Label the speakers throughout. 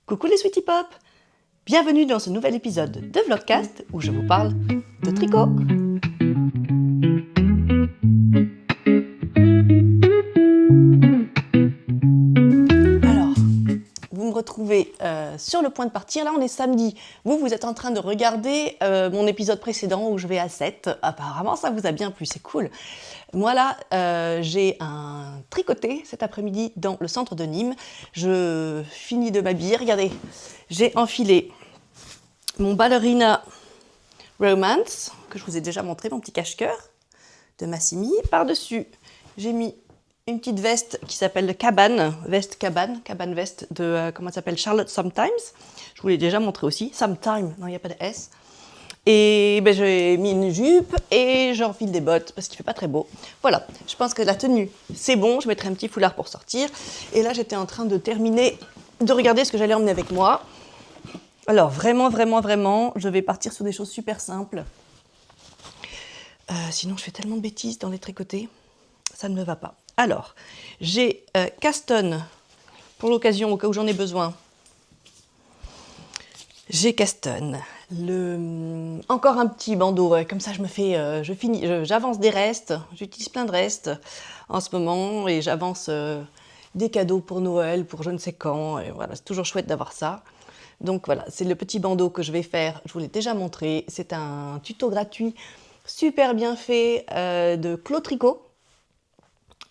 Speaker 1: Coucou les Sweetie Pop! Bienvenue dans ce nouvel épisode de Vlogcast où je vous parle de tricot. Alors, vous me retrouvez sur le point de partir. Là, on est samedi. Vous êtes en train de regarder mon épisode précédent où je vais à 7. Apparemment, ça vous a bien plu, c'est cool. Moi là, j'ai un tricoté cet après-midi dans le centre de Nîmes. Je finis de m'habiller. Regardez, j'ai enfilé mon ballerina Romance, que je vous ai déjà montré, mon petit cache-cœur de Massimi. Par-dessus, j'ai mis une petite veste qui s'appelle le cabane veste de, comment ça s'appelle, Charlotte Sometimes. Je vous l'ai déjà montré aussi. Sometime, non, il n'y a pas de S. Et ben, j'ai mis une jupe et j'enfile des bottes parce qu'il ne fait pas très beau. Voilà, je pense que la tenue, c'est bon. Je mettrai un petit foulard pour sortir. Et là, j'étais en train de terminer de regarder ce que j'allais emmener avec moi. Alors, vraiment, je vais partir sur des choses super simples. Sinon, je fais tellement de bêtises dans les tricotés. Ça ne me va pas. Alors, j'ai Caston pour l'occasion, au cas où j'en ai besoin. J'ai Caston. Encore un petit bandeau, ouais, comme ça je me fais, j'avance des restes, j'utilise plein de restes en ce moment et j'avance des cadeaux pour Noël, pour je ne sais quand, et voilà, c'est toujours chouette d'avoir ça. Donc voilà, c'est le petit bandeau que je vais faire, je vous l'ai déjà montré, c'est un tuto gratuit, super bien fait de Claude Tricot.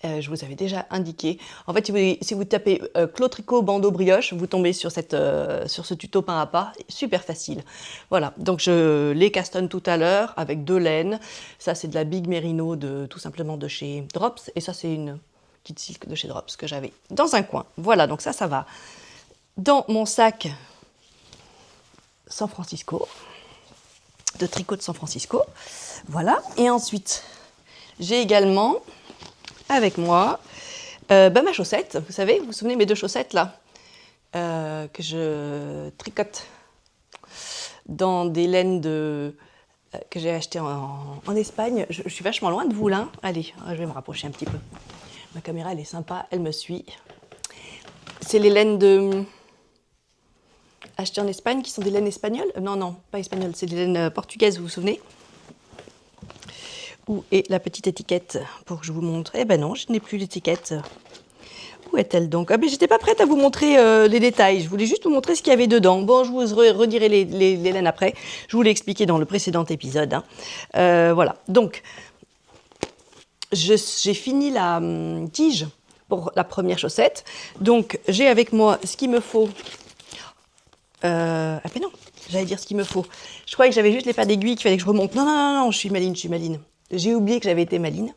Speaker 1: Je vous avais déjà indiqué. En fait, si vous tapez Claude Tricot bandeau brioche, vous tombez sur ce tuto pas à pas, super facile. Voilà, donc je les castonne tout à l'heure avec deux laines. Ça, c'est de la Big Merino, tout simplement de chez Drops. Et ça, c'est une petite silk de chez Drops que j'avais dans un coin. Voilà, donc ça va dans mon sac San Francisco, de tricot de San Francisco. Voilà, et ensuite, j'ai également avec moi ma chaussette, vous savez, vous vous souvenez mes deux chaussettes là, que je tricote dans des laines que j'ai achetées en Espagne. Je suis vachement loin de vous là. Allez, je vais me rapprocher un petit peu. Ma caméra elle est sympa, elle me suit. C'est les laines achetées en Espagne qui sont des laines espagnoles. Non, pas espagnoles, c'est des laines portugaises, vous vous souvenez? Où est la petite étiquette pour que je vous montre? Eh ben non, je n'ai plus l'étiquette. Où est-elle donc? Ah ben j'étais pas prête à vous montrer les détails. Je voulais juste vous montrer ce qu'il y avait dedans. Bon, je vous redirai les laines après. Je vous l'ai expliqué dans le précédent épisode. Hein. Voilà. Donc, j'ai fini la tige pour la première chaussette. Donc, j'ai avec moi ce qu'il me faut. Ah ben non, j'allais dire ce qu'il me faut. Je croyais que j'avais juste les paires d'aiguille qu'il fallait que je remonte. Non, je suis maline. J'ai oublié que j'avais été maline.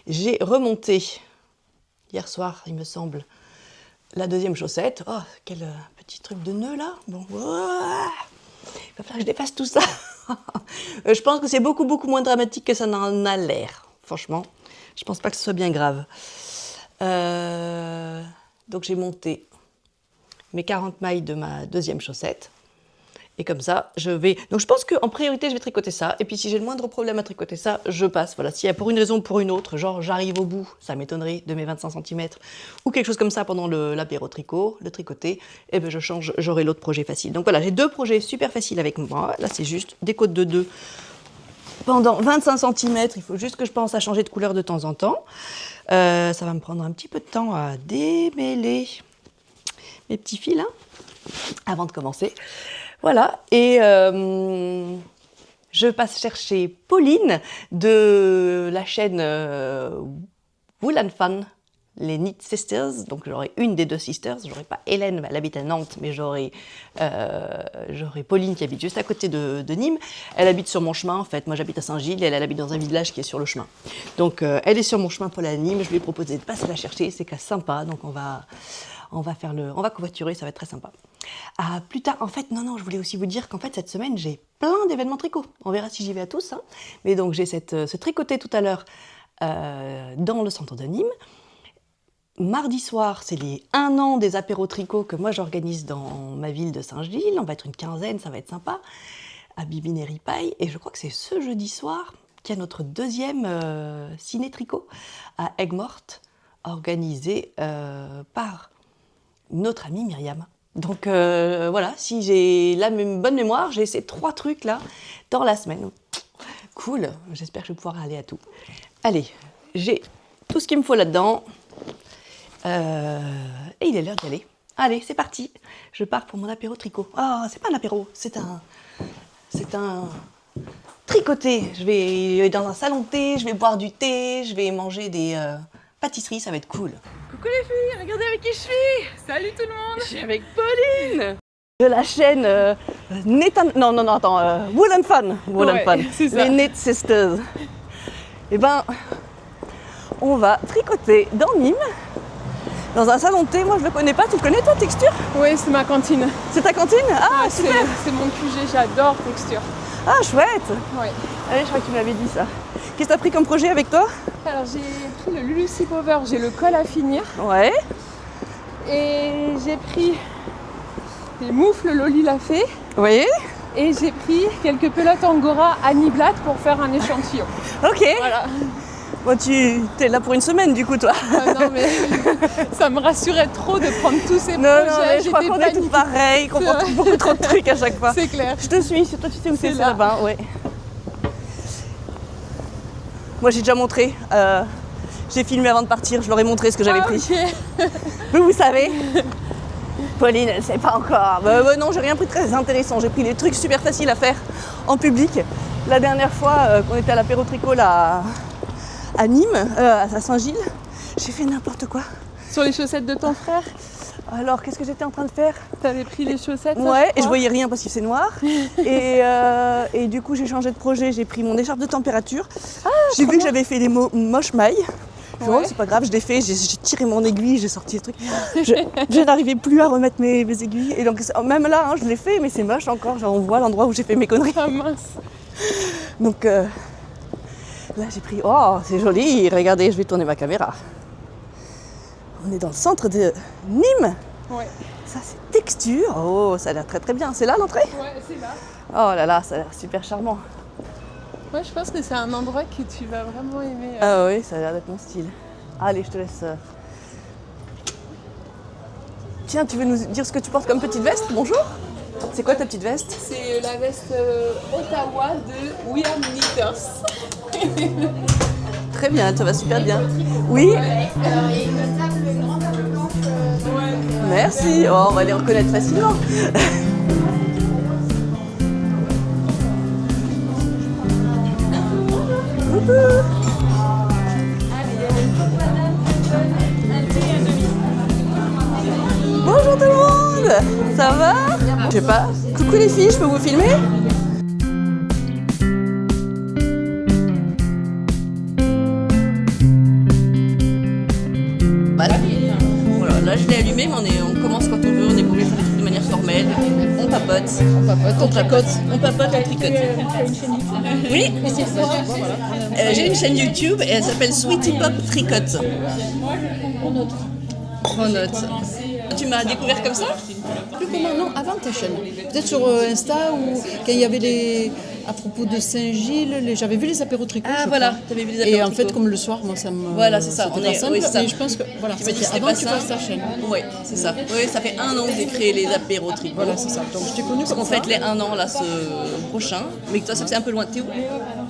Speaker 1: J'ai remonté, hier soir, il me semble, la deuxième chaussette. Oh, quel petit truc de nœud là. Bon, il va falloir que je défasse tout ça. Je pense que c'est beaucoup moins dramatique que ça n'en a l'air. Franchement, je pense pas que ce soit bien grave. Donc j'ai monté mes 40 mailles de ma deuxième chaussette. Et comme ça, je vais... Donc je pense qu'en priorité, je vais tricoter ça. Et puis si j'ai le moindre problème à tricoter ça, je passe. Voilà, s'il y a pour une raison ou pour une autre, genre j'arrive au bout, ça m'étonnerait, de mes 25 cm, ou quelque chose comme ça pendant l'apéro tricot, le tricoté, et ben je change, j'aurai l'autre projet facile. Donc voilà, j'ai deux projets super faciles avec moi. Là, c'est juste des côtes de 2 pendant 25 cm. Il faut juste que je pense à changer de couleur de temps en temps. Ça va me prendre un petit peu de temps à démêler mes petits fils, hein, avant de commencer. Voilà, et je passe chercher Pauline de la chaîne Wool and Fun, les Knit Sisters. Donc j'aurai une des deux sisters, j'aurai pas Hélène, elle habite à Nantes, mais j'aurai Pauline qui habite juste à côté de Nîmes. Elle habite sur mon chemin en fait, moi j'habite à Saint-Gilles et elle habite dans un village qui est sur le chemin. Donc elle est sur mon chemin pour la Nîmes, je lui ai proposé de passer la chercher, c'est sympa, donc on va covoiturer, ça va être très sympa. Plus tard, en fait, non, je voulais aussi vous dire qu'en fait, cette semaine, j'ai plein d'événements tricot. On verra si j'y vais à tous. Hein. Mais donc, j'ai ce tricoté tout à l'heure dans le centre de Nîmes. Mardi soir, c'est les 1 an des apéros tricot que moi, j'organise dans ma ville de Saint-Gilles. On va être une quinzaine, ça va être sympa, à Bibine et Ripaille. Et je crois que c'est ce jeudi soir qu'il y a notre deuxième ciné-tricot à Aigues-Mortes, organisé par notre amie Myriam. Donc voilà, si j'ai une bonne mémoire, j'ai ces 3 trucs là dans la semaine. Cool, j'espère que je vais pouvoir aller à tout. Allez, j'ai tout ce qu'il me faut là-dedans. Et il est l'heure d'y aller. Allez, c'est parti. Je pars pour mon apéro tricot. Ah, c'est pas un apéro, c'est un tricoté. Je vais aller dans un salon de thé, je vais boire du thé, je vais manger des pâtisseries, ça va être cool.
Speaker 2: Coucou les filles, regardez avec qui je suis. Salut tout le monde.
Speaker 1: Je suis avec Pauline de la chaîne Wool & Fun.
Speaker 2: Ouais, c'est ça.
Speaker 1: Les Knit Sisters. Eh ben, on va tricoter dans Nîmes, dans un salon de thé. Moi, je le connais pas. Tu le connais, toi, Texture?
Speaker 2: Oui, c'est ma cantine.
Speaker 1: C'est ta cantine? Ah,
Speaker 2: Ouais,
Speaker 1: super.
Speaker 2: c'est mon QG, j'adore Texture.
Speaker 1: Ah, chouette.
Speaker 2: Ouais.
Speaker 1: Allez, je crois que tu m'avais dit ça. Qu'est-ce que tu as pris comme projet avec toi?
Speaker 2: Alors j'ai pris le Lulu Sleepover, j'ai le col à finir.
Speaker 1: Ouais.
Speaker 2: Et j'ai pris les moufles Loli l'a fait.
Speaker 1: Oui.
Speaker 2: Et j'ai pris quelques pelotes Angora Annie Blatt pour faire un échantillon.
Speaker 1: Ok.
Speaker 2: Voilà.
Speaker 1: Bon, tu es là pour une semaine, du coup, toi.
Speaker 2: Ah non mais ça me rassurait trop de prendre tous ces
Speaker 1: Non,
Speaker 2: projets.
Speaker 1: non, mais je crois qu'on est tous pareils, qu'on prend beaucoup trop de trucs à chaque fois.
Speaker 2: C'est clair.
Speaker 1: Je te suis, toi tu sais où c'est
Speaker 2: là.
Speaker 1: là-bas, ouais. Moi j'ai déjà montré, j'ai filmé avant de partir, je leur ai montré ce que j'avais pris.
Speaker 2: Ok.
Speaker 1: Vous savez, Pauline elle sait pas encore. Non, j'ai rien pris de très intéressant, j'ai pris des trucs super faciles à faire en public. La dernière fois qu'on était à l'apéro tricot là, à Nîmes, à Saint-Gilles, j'ai fait n'importe quoi.
Speaker 2: Sur les chaussettes de ton frère,
Speaker 1: Alors qu'est-ce que j'étais en train de faire?
Speaker 2: t'avais pris les chaussettes. ça,
Speaker 1: Ouais, et je
Speaker 2: crois.
Speaker 1: voyais rien parce qu'il faisait noir. et du coup, j'ai changé de projet, j'ai pris mon écharpe de température. J'ai vu que j'avais fait des moches mailles. Je
Speaker 2: Ouais.
Speaker 1: c'est pas grave, je l'ai fait, j'ai tiré mon aiguille, j'ai sorti le truc. Je n'arrivais plus à remettre mes aiguilles. Et donc, même là, hein, je l'ai fait, mais c'est moche encore. Genre, on voit l'endroit où j'ai fait mes conneries.
Speaker 2: Ah mince.
Speaker 1: Donc là, j'ai pris. Oh, c'est joli, regardez, je vais tourner ma caméra. On est dans le centre de Nîmes.
Speaker 2: Ouais.
Speaker 1: Ça, c'est Texture. Oh, ça a l'air très très bien. C'est là l'entrée?
Speaker 2: Ouais, c'est là.
Speaker 1: Oh là là, ça a l'air super charmant.
Speaker 2: Moi, je pense que c'est un endroit que tu vas vraiment aimer.
Speaker 1: Ah oui, ça a l'air d'être mon style. Allez, je te laisse. Tiens, tu veux nous dire ce que tu portes comme petite veste? Bonjour. C'est quoi ta petite veste?
Speaker 2: C'est la veste Ottawa de We Are Knitters.
Speaker 1: Très bien, ça va super bien. Oui. Merci. Oh, on va les reconnaître facilement. Bonjour tout le monde. Ça va? Je sais pas. Coucou les filles, je peux vous filmer? Voilà, là je l'ai allumé, mais on commence quand on veut, on est pas obligé de faire des trucs de manière formelle. On papote. On tricote. On papote, on tricote. Oui, j'ai une chaîne YouTube et elle s'appelle Sweetie Pop Tricote. On note. Tu m'as découvert comme ça?
Speaker 3: Plus comment, non, avant ta chaîne. Peut-être sur Insta ou quand il y avait les. À propos de Saint-Gilles, j'avais vu les apéros tricot.
Speaker 1: Ah
Speaker 3: je
Speaker 1: voilà,
Speaker 3: crois.
Speaker 1: t'avais vu les apéros
Speaker 3: Et en
Speaker 1: tricot.
Speaker 3: fait, comme le soir, moi ça me.
Speaker 1: Voilà, c'est ça,
Speaker 3: C'était
Speaker 1: on
Speaker 3: pas
Speaker 1: est-
Speaker 3: simple,
Speaker 1: oui, c'est ça.
Speaker 3: mais je pense que. Voilà,
Speaker 1: Tu m'as dit que
Speaker 3: c'était
Speaker 1: c'était
Speaker 3: avant
Speaker 1: pas
Speaker 3: que tu
Speaker 1: ça.
Speaker 3: fasses ta chaîne.
Speaker 1: Oui, c'est ça. Oui, ça fait 1 an que j'ai créé les apéros tricot.
Speaker 3: Voilà, c'est ça. Donc je t'ai connu
Speaker 1: Parce
Speaker 3: comme
Speaker 1: qu'on
Speaker 3: ça.
Speaker 1: fête les 1 an là ce prochain. Mais toi, ça fait un peu loin. T'es où?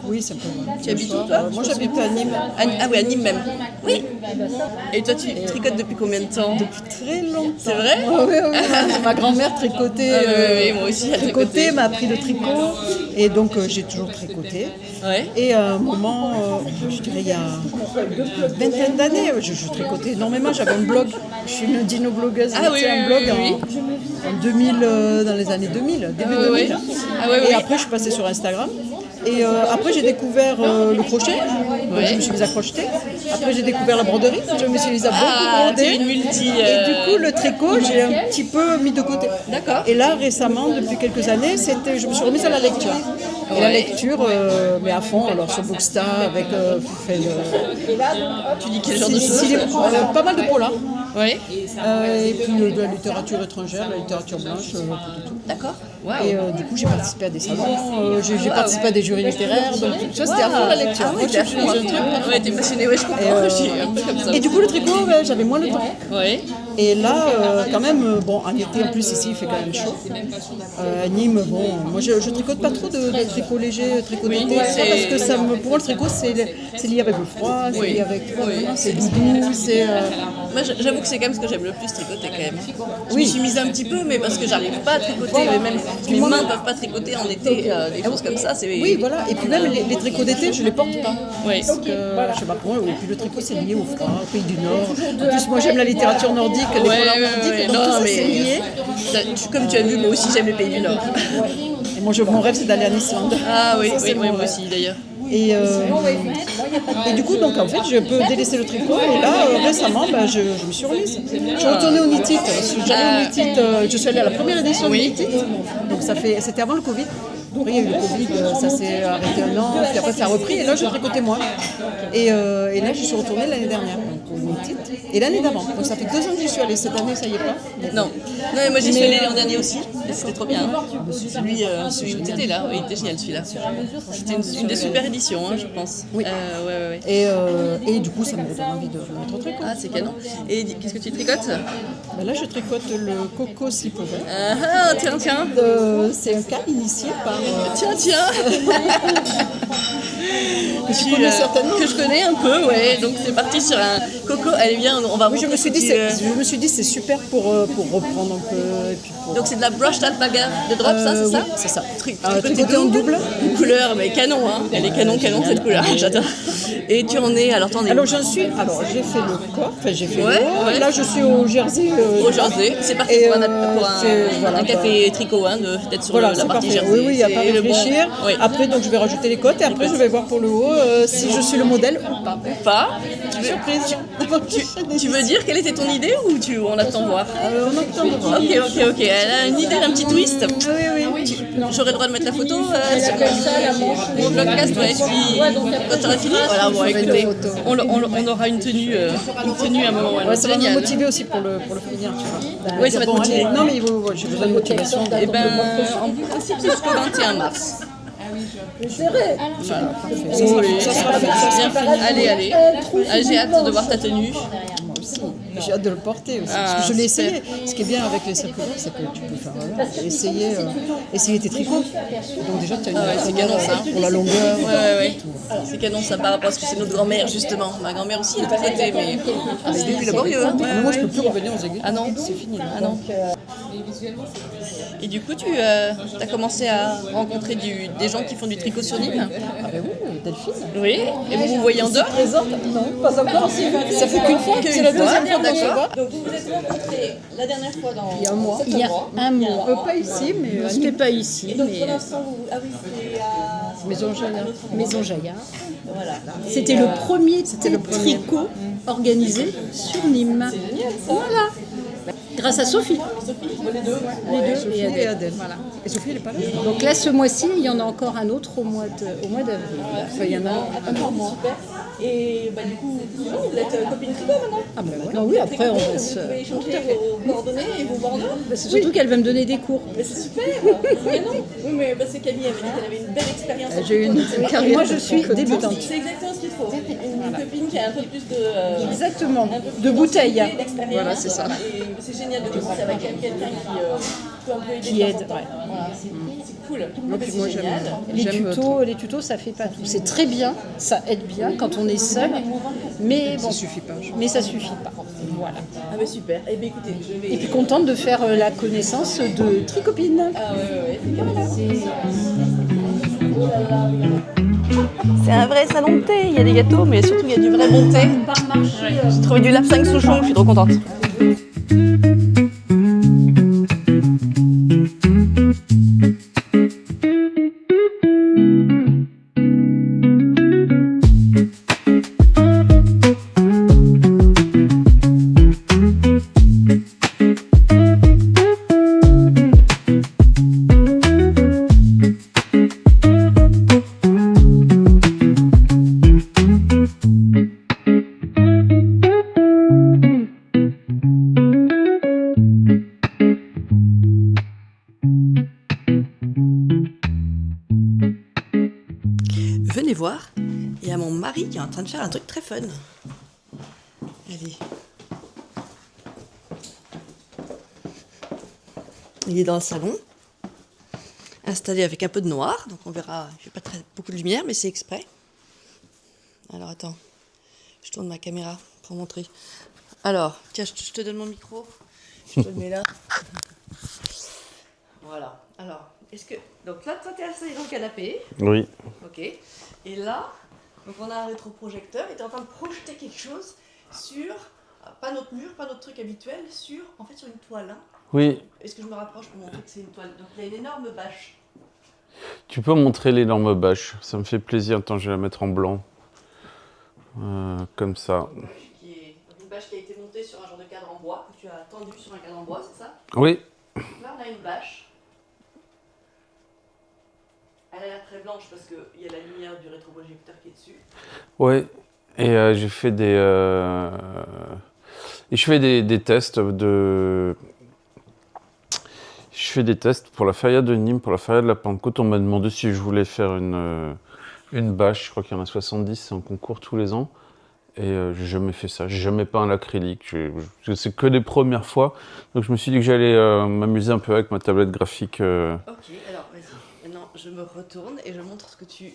Speaker 3: Oui, c'est un peu loin.
Speaker 1: Tu habites où,
Speaker 3: Le soir,
Speaker 1: toi?
Speaker 3: moi j'habite à Nîmes.
Speaker 1: Ah oui, à Nîmes même. Oui. Et toi, tu tricotes depuis combien de temps?
Speaker 3: Très longtemps.
Speaker 1: C'est vrai?
Speaker 3: Oui, oui, oui. Ma grand-mère tricotait.
Speaker 1: Ah oui, moi aussi, elle tricotait.
Speaker 3: m'a appris le tricot. Et donc j'ai toujours tricoté.
Speaker 1: Ouais.
Speaker 3: Et à un moment, je dirais il y a une vingtaine d'années, je tricotais énormément. J'avais un blog, je suis une dino-blogueuse.
Speaker 1: Ah oui,
Speaker 3: J'ai un
Speaker 1: oui,
Speaker 3: blog
Speaker 1: oui,
Speaker 3: en 2000, dans les années 2000, début
Speaker 1: Ah oui.
Speaker 3: 2000.
Speaker 1: Ah oui,
Speaker 3: Et
Speaker 1: oui.
Speaker 3: après, je suis passée sur Instagram. Et après, j'ai découvert le crochet. Donc, je me suis mise à crocheter. Après, j'ai découvert la broderie. Je me suis mise à beaucoup
Speaker 1: Ah,
Speaker 3: broder.
Speaker 1: tu es une multi.
Speaker 3: Et du coup, le tricot, j'ai un petit peu mis de côté.
Speaker 1: D'accord.
Speaker 3: Et là, récemment, depuis quelques années, je me suis remise à la lecture. Et la lecture, mais à fond, alors sur Bookstar, avec
Speaker 1: Tu dis quel genre de choses?
Speaker 3: pas mal de polars.
Speaker 1: Oui.
Speaker 3: Et puis de la littérature étrangère, la littérature blanche, un peu de tout.
Speaker 1: D'accord. Waouh.
Speaker 3: Et du coup, j'ai participé à des salons, j'ai participé à des jurys littéraires, donc tu vois, c'était à fond la lecture.
Speaker 1: Ah ouais, t'es à fond. Ouais, t'es passionnée, ouais, je comprends. Je suis un peu comme ça.
Speaker 3: Et du coup, le tricot, j'avais moins le temps.
Speaker 1: Oui.
Speaker 3: Et là, quand même, bon, en été en plus ici, il fait quand même chaud. À Nîmes, bon, moi je tricote pas trop de tricot léger, tricot d'été, parce que pour moi le tricot c'est lié avec le froid, c'est lié avec c'est doudou, c'est.
Speaker 1: Moi, j'avoue que c'est quand même ce que j'aime le plus tricoter quand même. Je me suis mise un petit peu, mais parce que j'arrive pas à tricoter, mais même mes mains ne peuvent pas tricoter en été, des choses comme ça.
Speaker 3: Oui, voilà. Et puis même les tricots d'été, je les porte pas.
Speaker 1: Oui.
Speaker 3: Parce que, je sais pas pour moi, et puis le tricot c'est lié au froid, au pays du Nord. En plus, moi j'aime la littérature nordique, les polars nordiques, donc tout ça c'est lié.
Speaker 1: Comme tu as vu, moi aussi j'aime les pays du Nord.
Speaker 3: Et moi, mon rêve c'est d'aller en Islande.
Speaker 1: Ah oui, moi aussi d'ailleurs.
Speaker 3: Et du coup, donc en fait, je peux délaisser le tricot. Et là, récemment, je me suis remise. Je suis retournée au knit-it. Je suis allée à la première édition du knit-it. Donc c'était avant le Covid. Après, il y a eu le Covid, ça s'est arrêté un an, puis après ça a repris, et là je tricotais moi. Et là, je suis retournée l'année dernière, donc au knit-it, et l'année d'avant. Donc ça fait 2 ans que j'y suis allée, cette année ça y est pas.
Speaker 1: Non, moi j'y suis allée l'an dernier aussi, et c'était trop bien. Celui où tu étais là, il était génial celui-là. C'était une des super éditions, je pense.
Speaker 3: Oui.
Speaker 1: Ouais.
Speaker 3: Et du coup, ça me donne envie de remettre au tricot.
Speaker 1: Ah, c'est canon. Et qu'est-ce que tu tricotes?
Speaker 3: Là, je tricote le Coco Slipper.
Speaker 1: Ah, tiens.
Speaker 3: C'est un cas initié par.
Speaker 1: Tiens.
Speaker 3: Tu connais certainement.
Speaker 1: Que je connais un peu, ouais. Donc c'est parti sur un Coco. Elle est bien. On va.
Speaker 3: Oui, je me suis dit c'est super pour reprendre un peu. Et puis
Speaker 1: Donc c'est de la brushed alpaga de drop, ça, c'est ça?
Speaker 3: Oui, c'est ça.
Speaker 1: Tricoté en double. Une couleur, mais canon, hein. Elle est canon cette couleur. J'adore. Et tu en es. Alors
Speaker 3: j'ai fait le corps. Enfin, j'ai fait le haut. Là, je suis au Jersey.
Speaker 1: Au Jersey. C'est parti pour un café tricot, hein, d'être sur la partie Jersey.
Speaker 3: Oui, il n'y a pas à réfléchir. Après, donc je vais rajouter les côtes et après je vais voir pour le haut si je suis le modèle ou pas. Surprise.
Speaker 1: Tu veux dire quelle était ton idée ou on attend voir?
Speaker 3: On attend de voir.
Speaker 1: Ok. Elle a une idée d'un petit twist.
Speaker 3: Oui.
Speaker 1: J'aurais le droit de mettre la photo mon vlogcast, ouais. Quand tu auras fini, voilà, bon, écoutez, on aura une tenue à un moment.
Speaker 3: Ça va me motiver aussi pour le finir, tu vois.
Speaker 1: Oui, ça va te motiver.
Speaker 3: Non, mais j'ai besoin de motivation.
Speaker 1: En principe, c'est jusqu'au 21 mars.
Speaker 3: Voilà, parfait. Ça sera fait.
Speaker 1: Allez. J'ai hâte de voir ta tenue.
Speaker 3: Moi aussi. J'ai hâte de le porter aussi. Parce que je l'ai essayé. Ce qui est bien avec les circulaires, c'est que tu peux faire essayer tes tricots. Donc déjà, tu as
Speaker 1: c'est canon ça.
Speaker 3: Pour la longueur.
Speaker 1: Ouais. C'est canon ça par rapport à ce que c'est notre grand-mère justement. Ma grand-mère aussi, elle est tricotée, mais c'était plus laborieux. Hein.
Speaker 3: Moi, je peux plus revenir aux aiguilles.
Speaker 1: Ah non,
Speaker 3: c'est fini.
Speaker 1: Ah non. Et du coup, tu as commencé à rencontrer des gens qui font du tricot sur Nîmes?
Speaker 3: Ah ben oui, Delphine.
Speaker 1: Oui. Et vous voyez en dehors?
Speaker 3: Non, pas encore. Ça fait qu'une fois. C'est la deuxième fois qu'on se voit.
Speaker 1: Donc vous vous êtes rencontrés la dernière fois
Speaker 3: il y a un mois.
Speaker 4: Il y a un mois.
Speaker 3: Pas ici, mais
Speaker 4: Ce n'est pas ici,
Speaker 1: Donc
Speaker 4: mais
Speaker 1: pour l'instant, c'était à
Speaker 3: Maison Jaya.
Speaker 4: Maison Jaya.
Speaker 1: Voilà.
Speaker 4: C'était le premier tricot organisé sur Nîmes. Voilà. Grâce à Sophie.
Speaker 1: Les deux.
Speaker 3: Sophie et Adèle.
Speaker 4: Voilà.
Speaker 3: Et Sophie, elle est pas là.
Speaker 4: Donc là, ce mois-ci, il y en a encore un autre au mois d'avril.
Speaker 3: Enfin, il y en a un par mois.
Speaker 1: Super. Et du coup, vous êtes copine tricot maintenant?
Speaker 4: Ah ben maintenant, oui, après, on va se...
Speaker 1: Vous pouvez échanger vos coordonnées et vos bordeaux?
Speaker 4: C'est surtout qu'elle va me donner des cours.
Speaker 1: Mais c'est super. Mais non. Oui, mais parce que Camille avait dit qu'elle avait une belle expérience.
Speaker 3: J'ai une carrière.
Speaker 4: Moi, je suis débutante.
Speaker 1: C'est exactement ce qu'il faut. Une copine qui a un peu plus de...
Speaker 4: Exactement. De bouteille.
Speaker 1: d'expérience.
Speaker 3: Voilà, c'est ça.
Speaker 1: Et c'est génial de bosser avec quelqu'un qui peut un peu aider.
Speaker 4: Qui aide,
Speaker 1: de temps en temps. Voilà, c'est cool.
Speaker 3: Puis moi, génial.
Speaker 4: Les tutos, ça fait pas tout. C'est très bien, ça aide bien quand on est seul, mais bon,
Speaker 3: Ça suffit pas.
Speaker 4: mais ça suffit pas. Voilà.
Speaker 1: Ah mais super. Eh bien écoutez, je vais...
Speaker 4: Et puis contente de faire la connaissance de Tricopine.
Speaker 1: Ah ouais.
Speaker 5: C'est un vrai salon de thé, il y a des gâteaux, mais surtout il y a du vrai bon thé. J'ai trouvé du lapsang souchon, je suis trop contente.
Speaker 1: Venez voir, il y a mon mari qui est en train de faire un truc très fun. Allez. Il est dans le salon, installé avec un peu de noir, donc on verra, il n'y a pas beaucoup de lumière, mais c'est exprès. Alors attends, je tourne ma caméra pour montrer. Alors, tiens, je te donne mon micro, je te le mets là. Voilà, alors, donc là, toi, t'es installé dans le canapé.
Speaker 6: Oui.
Speaker 1: Ok. Et là, donc on a un rétroprojecteur et tu es en train de projeter quelque chose sur, pas notre mur, pas notre truc habituel, sur une toile. Hein.
Speaker 6: Oui.
Speaker 1: Est-ce que je me rapproche pour montrer que c'est une toile? Donc il y a une énorme bâche.
Speaker 6: Tu peux montrer l'énorme bâche, ça me fait plaisir. Attends, je vais la mettre en blanc. Comme ça.
Speaker 1: Une bâche qui a été montée sur un genre de cadre en bois, que tu as tendu sur un cadre en bois, c'est ça?
Speaker 6: Oui.
Speaker 1: Là, on a une bâche. Elle a l'air très blanche parce qu'il y a la lumière du rétroprojecteur qui est dessus.
Speaker 6: Oui. Et j'ai fait des tests de... Je fais des tests pour la feria de Nîmes, pour la feria de la Pentecôte. On m'a demandé si je voulais faire une bâche. Je crois qu'il y en a 70, c'est un concours tous les ans. Et j'ai jamais fait ça. J'ai jamais peint à l'acrylique. C'est que des premières fois. Donc je me suis dit que j'allais m'amuser un peu avec ma tablette graphique.
Speaker 1: Ok, alors vas-y. Maintenant, je me retourne et je montre ce que tu es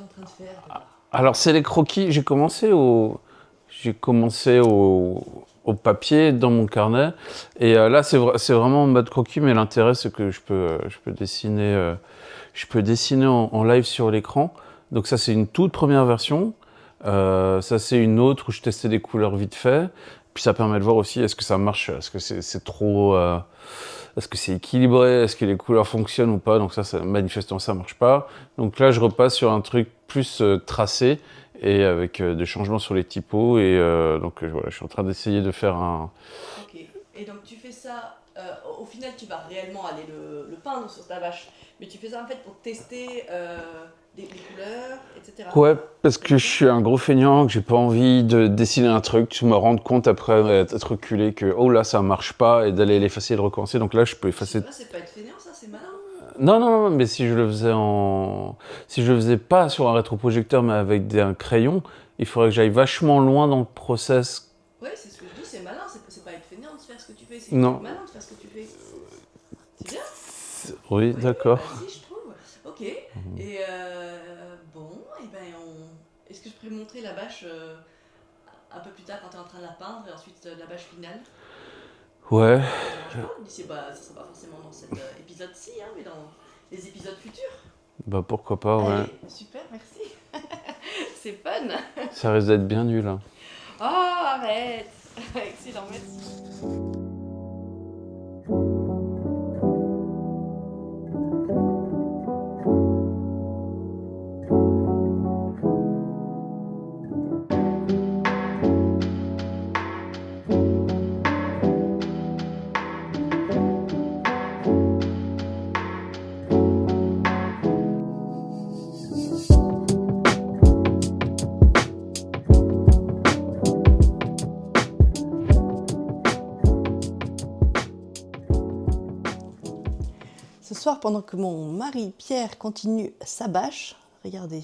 Speaker 1: en train de faire.
Speaker 6: Alors c'est les croquis. J'ai commencé au papier dans mon carnet. Et là c'est vraiment en mode croquis, mais l'intérêt c'est que je peux dessiner en live sur l'écran. Donc ça c'est une toute première version. Ça c'est une autre où je testais des couleurs vite fait. Puis ça permet de voir aussi est-ce que ça marche, est-ce que c'est trop, est-ce que c'est équilibré, est-ce que les couleurs fonctionnent ou pas. Donc ça manifestement ça marche pas. Donc là je repasse sur un truc plus tracé et avec des changements sur les typos. Et donc voilà, je suis en train d'essayer de faire un...
Speaker 1: Ok, et donc tu fais ça, au final tu vas réellement aller le peindre sur ta vache, mais tu fais ça en fait pour tester les couleurs, etc.
Speaker 6: Ouais, parce que je suis un gros feignant, que j'ai pas envie de dessiner un truc, de me rendre compte après être reculé que oh là ça marche pas et d'aller l'effacer et de recommencer. Donc là je peux effacer.
Speaker 1: C'est pas être fainéant, ça, c'est malin.
Speaker 6: Non, mais si je le faisais pas sur un rétroprojecteur mais avec un crayon, il faudrait que j'aille vachement loin dans le process.
Speaker 1: Ouais, c'est ce que je dis, c'est malin, c'est pas être fainéant de faire ce que tu fais, c'est
Speaker 6: Non.
Speaker 1: malin de faire ce que tu fais. C'est bien.
Speaker 6: Oui, d'accord.
Speaker 1: Si, je trouve. Ok. Et bon, et ben est-ce que je pourrais montrer la bâche un peu plus tard quand tu es en train de la peindre et ensuite la bâche finale?
Speaker 6: Ouais.
Speaker 1: Ça sera pas forcément dans cet épisode-ci, hein, mais dans les épisodes futurs.
Speaker 6: Bah pourquoi pas, ouais.
Speaker 1: Allez, super, merci. C'est fun.
Speaker 6: Ça risque d'être bien nul. Hein.
Speaker 1: Oh, arrête. Excellent, merci. Ce soir, pendant que mon mari Pierre continue sa bâche, regardez,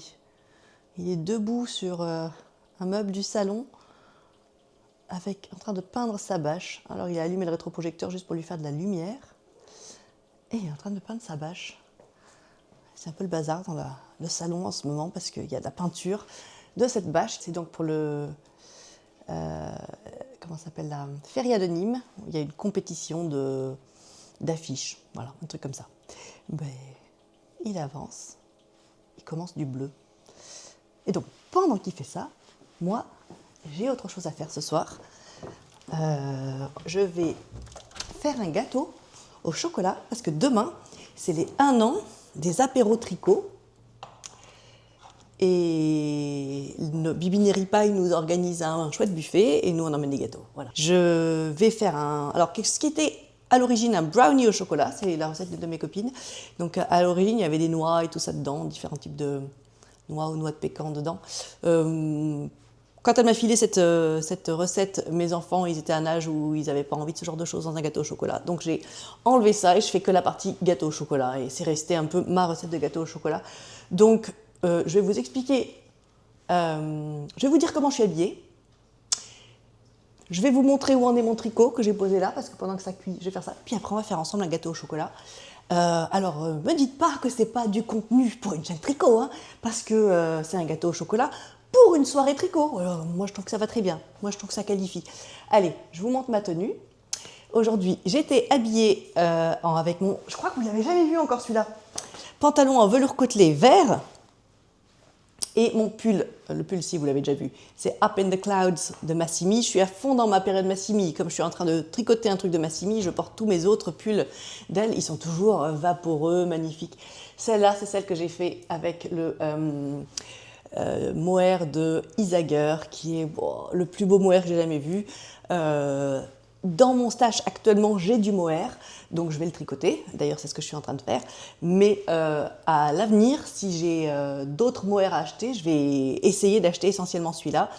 Speaker 1: il est debout sur un meuble du salon en train de peindre sa bâche. Alors il a allumé le rétroprojecteur juste pour lui faire de la lumière et il est en train de peindre sa bâche. C'est un peu le bazar dans le salon en ce moment parce qu'il y a de la peinture de cette bâche. C'est donc pour la Feria de Nîmes. Il y a une compétition d'affiches, voilà, un truc comme ça. Ben, il avance, il commence du bleu. Et donc, pendant qu'il fait ça, moi, j'ai autre chose à faire ce soir. Je vais faire un gâteau au chocolat, parce que demain, c'est les 1 an des apéros tricot. Et Bibine Ripaille nous organise un chouette buffet, et nous, on emmène des gâteaux. Voilà. Je vais faire alors, ce qui était à l'origine un brownie au chocolat, c'est la recette de mes copines. Donc à l'origine, il y avait des noix et tout ça dedans, différents types de noix ou noix de pécan dedans. Quand elle m'a filé cette recette, mes enfants, ils étaient à un âge où ils n'avaient pas envie de ce genre de choses dans un gâteau au chocolat. Donc j'ai enlevé ça et je fais que la partie gâteau au chocolat. Et c'est resté un peu ma recette de gâteau au chocolat. Donc je vais vous expliquer, je vais vous dire comment je suis habillée. Je vais vous montrer où en est mon tricot que j'ai posé là, parce que pendant que ça cuit, je vais faire ça. Puis après, on va faire ensemble un gâteau au chocolat. Me dites pas que c'est pas du contenu pour une chaîne tricot, hein, parce que c'est un gâteau au chocolat pour une soirée tricot. Alors, moi, je trouve que ça va très bien. Moi, je trouve que ça qualifie. Allez, je vous montre ma tenue. Aujourd'hui, j'étais habillée avec mon... Je crois que vous l'avez jamais vu encore celui-là. Pantalon en velours côtelé vert. Et mon pull, le pull si vous l'avez déjà vu, c'est Up in the Clouds de Massimi. Je suis à fond dans ma période Massimi. Comme je suis en train de tricoter un truc de Massimi, je porte tous mes autres pulls d'elle. Ils sont toujours vaporeux, magnifiques. Celle-là, c'est celle que j'ai fait avec le mohair de Isager, qui est le plus beau mohair que j'ai jamais vu. Dans mon stash actuellement, j'ai du mohair, donc je vais le tricoter. D'ailleurs, c'est ce que je suis en train de faire. Mais à l'avenir, si j'ai d'autres mohairs à acheter, je vais essayer d'acheter essentiellement celui-là.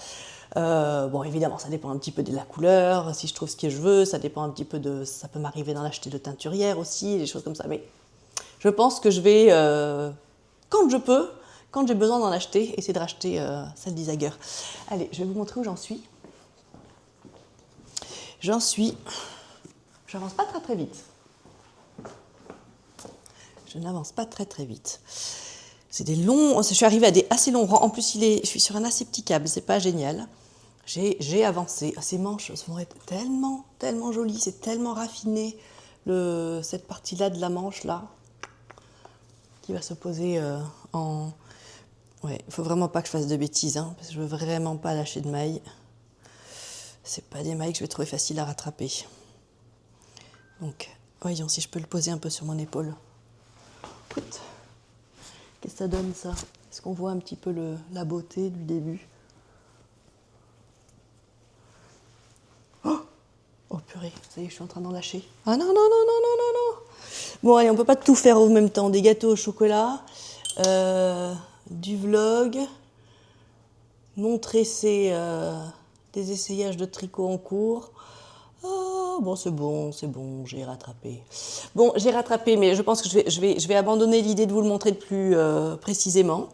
Speaker 1: Bon, évidemment, ça dépend un petit peu de la couleur, si je trouve ce que je veux, ça dépend un petit peu de... Ça peut m'arriver d'en acheter de teinturière aussi, des choses comme ça. Mais je pense que je vais, quand je peux, quand j'ai besoin d'en acheter, essayer de racheter celle d'Isager. Allez, je vais vous montrer où j'en suis. J'avance pas très vite. Je n'avance pas très vite. C'est des longs, je suis arrivée à des assez longs rangs. En plus, je suis sur un assez petit câble, c'est pas génial. J'ai avancé. Ces manches sont tellement jolies, c'est tellement raffiné, cette partie-là de la manche là, qui va se poser en... Ouais, il faut vraiment pas que je fasse de bêtises, hein, parce que je veux vraiment pas lâcher de mailles. C'est pas des mailles que je vais trouver faciles à rattraper. Donc, voyons si je peux le poser un peu sur mon épaule. Écoute, qu'est-ce que ça donne ça? Est-ce qu'on voit un petit peu la beauté du début? Oh purée, ça y est, je suis en train d'en lâcher. Ah non. Bon, allez, on peut pas tout faire en même temps. Des gâteaux au chocolat, du vlog, montrer des essayages de tricot en cours. Ah, bon, c'est bon, j'ai rattrapé. Bon, j'ai rattrapé, mais je pense que je vais abandonner l'idée de vous le montrer de plus précisément.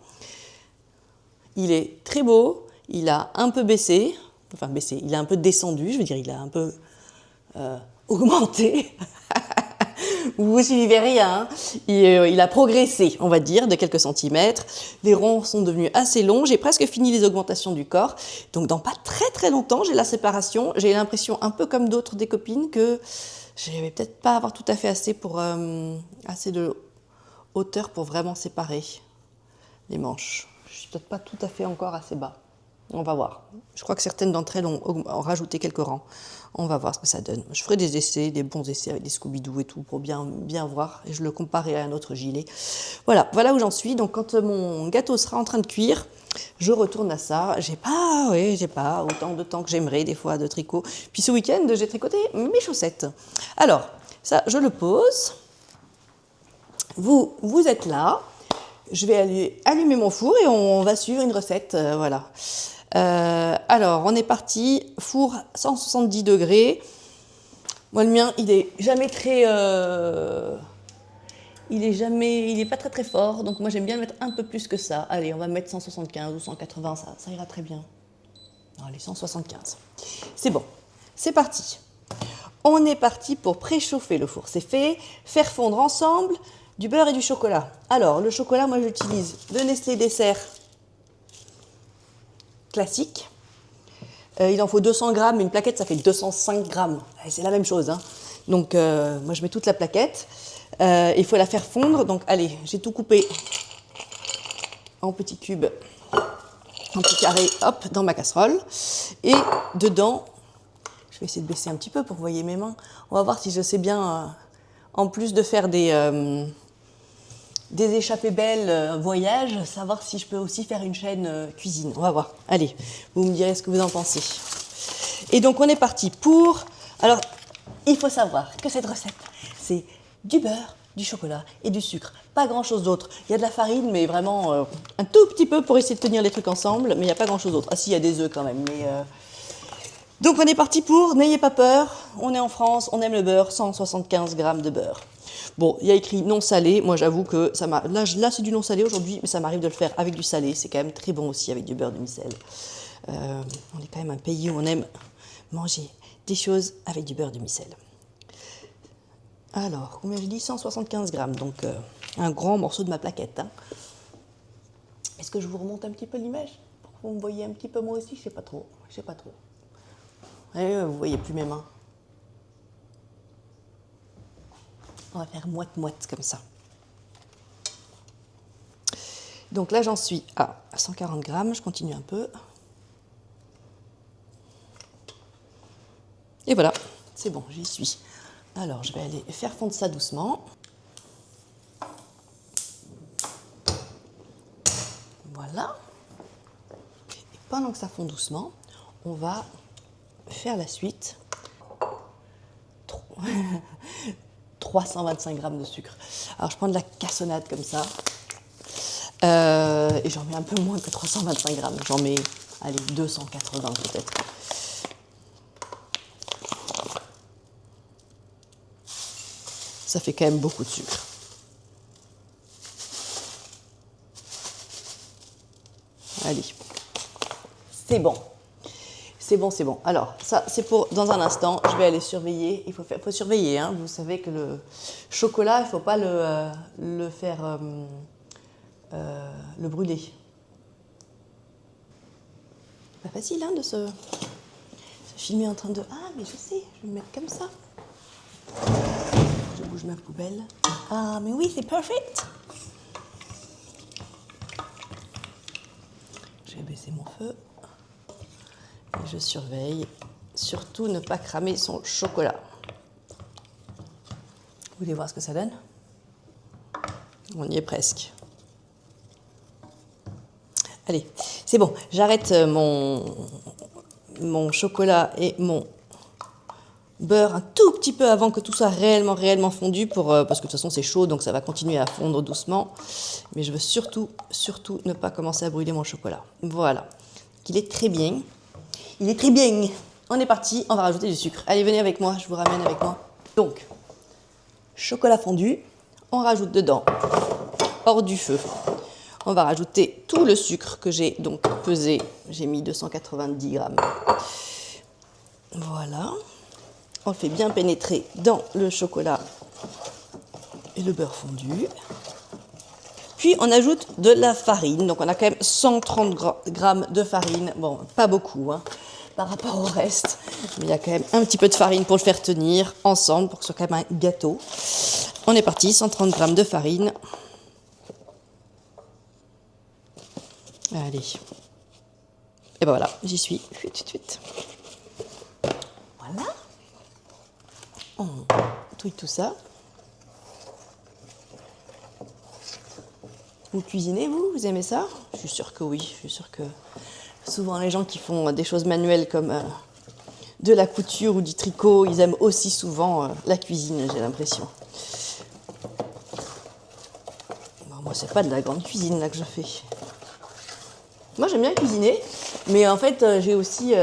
Speaker 1: Il est très beau, il a un peu baissé, il a un peu descendu, je veux dire, il a un peu augmenté. Vous ne suivez rien, hein. Il a progressé, on va dire, de quelques centimètres. Les ronds sont devenus assez longs. J'ai presque fini les augmentations du corps. Donc, dans pas très longtemps, j'ai la séparation. J'ai l'impression, un peu comme d'autres des copines, que je vais peut-être pas avoir tout à fait assez de hauteur pour vraiment séparer les manches. Je suis peut-être pas tout à fait encore assez bas. On va voir. Je crois que certaines d'entre elles ont rajouté quelques rangs. On va voir ce que ça donne. Je ferai des essais, des bons essais avec des Scooby-Doo et tout pour bien voir. Et je le comparerai à un autre gilet. Voilà où j'en suis. Donc quand mon gâteau sera en train de cuire, je retourne à ça. J'ai pas autant de temps que j'aimerais des fois de tricot. Puis ce week-end, j'ai tricoté mes chaussettes. Alors, ça, je le pose. Vous êtes là. Je vais allumer mon four et on va suivre une recette. Voilà. Alors, on est parti, four 170 degrés. Moi, le mien, il est jamais très... il est pas très fort, donc moi, j'aime bien le mettre un peu plus que ça. Allez, on va mettre 175 ou 180, ça ira très bien. Non, allez, 175. C'est bon, c'est parti. On est parti pour préchauffer le four. C'est fait. Faire fondre ensemble du beurre et du chocolat. Alors, le chocolat, moi, j'utilise le Nestlé Dessert classique. Il en faut 200 grammes, une plaquette ça fait 205 grammes. C'est la même chose, hein. Donc moi je mets toute la plaquette. Il faut la faire fondre. Donc allez, j'ai tout coupé en petits cubes, en petits carrés, hop, dans ma casserole. Et dedans, je vais essayer de baisser un petit peu pour que vous voyez mes mains. On va voir si je sais bien, en plus de faire des échappées belles voyage, savoir si je peux aussi faire une chaîne cuisine. On va voir. Allez, vous me direz ce que vous en pensez. Et donc, on est parti pour... Alors, il faut savoir que cette recette, c'est du beurre, du chocolat et du sucre. Pas grand-chose d'autre. Il y a de la farine, mais vraiment un tout petit peu pour essayer de tenir les trucs ensemble, mais il n'y a pas grand-chose d'autre. Ah si, il y a des œufs quand même, mais... Donc, on est parti pour... N'ayez pas peur, on est en France, on aime le beurre, 175 grammes de beurre. Bon, il y a écrit non salé. Moi, j'avoue que ça m'a... Là, c'est du non salé aujourd'hui, mais ça m'arrive de le faire avec du salé. C'est quand même très bon aussi avec du beurre de micelle. On est quand même un pays où on aime manger des choses avec du beurre de micelle. Alors, combien j'ai dit? 175 grammes, donc un grand morceau de ma plaquette. Hein. Est-ce que je vous remonte un petit peu l'image pour que vous me voyez un petit peu moi aussi? Je sais pas trop. Je sais pas trop. Vous voyez plus mes mains. On va faire moite-moite comme ça. Donc là, j'en suis à 140 grammes. Je continue un peu. Et voilà, c'est bon, j'y suis. Alors, je vais aller faire fondre ça doucement. Voilà. Et pendant que ça fond doucement, on va faire la suite. 325 grammes de sucre. Alors, je prends de la cassonade comme ça. Et j'en mets un peu moins que 325 grammes. J'en mets, allez, 280 peut-être. Ça fait quand même beaucoup de sucre. Allez, c'est bon. C'est bon, c'est bon. Alors, ça, c'est pour dans un instant. Je vais aller surveiller. Il faut surveiller. Hein. Vous savez que le chocolat, il ne faut pas le faire le brûler. Pas facile hein, de se filmer en train de... Ah, mais je sais, je vais me mettre comme ça. Je bouge ma poubelle. Ah, mais oui, c'est perfect. Je vais baisser mon feu. Et je surveille. Surtout ne pas cramer son chocolat. Vous voulez voir ce que ça donne? On y est presque. Allez, c'est bon. J'arrête mon chocolat et mon beurre un tout petit peu avant que tout soit réellement fondu parce que de toute façon c'est chaud donc ça va continuer à fondre doucement. Mais je veux surtout ne pas commencer à brûler mon chocolat. Voilà. Il est très bien. Il est très bien. On est parti, on va rajouter du sucre. Allez, venez avec moi, je vous ramène avec moi. Donc, chocolat fondu, on rajoute dedans, hors du feu. On va rajouter tout le sucre que j'ai donc pesé. J'ai mis 290 grammes. Voilà. On le fait bien pénétrer dans le chocolat et le beurre fondu. Puis on ajoute de la farine. Donc on a quand même 130 grammes de farine. Bon, pas beaucoup hein, par rapport au reste. Mais il y a quand même un petit peu de farine pour le faire tenir ensemble, pour que ce soit quand même un gâteau. On est parti, 130 grammes de farine. Allez. Et ben voilà, j'y suis. Fuit. Voilà. On touille tout ça. Vous cuisinez, vous aimez ça? Je suis sûre que oui. Je suis sûre que souvent les gens qui font des choses manuelles comme de la couture ou du tricot, ils aiment aussi souvent la cuisine, j'ai l'impression. Bon, moi, c'est pas de la grande cuisine là que je fais. Moi, j'aime bien cuisiner, mais en fait, j'ai aussi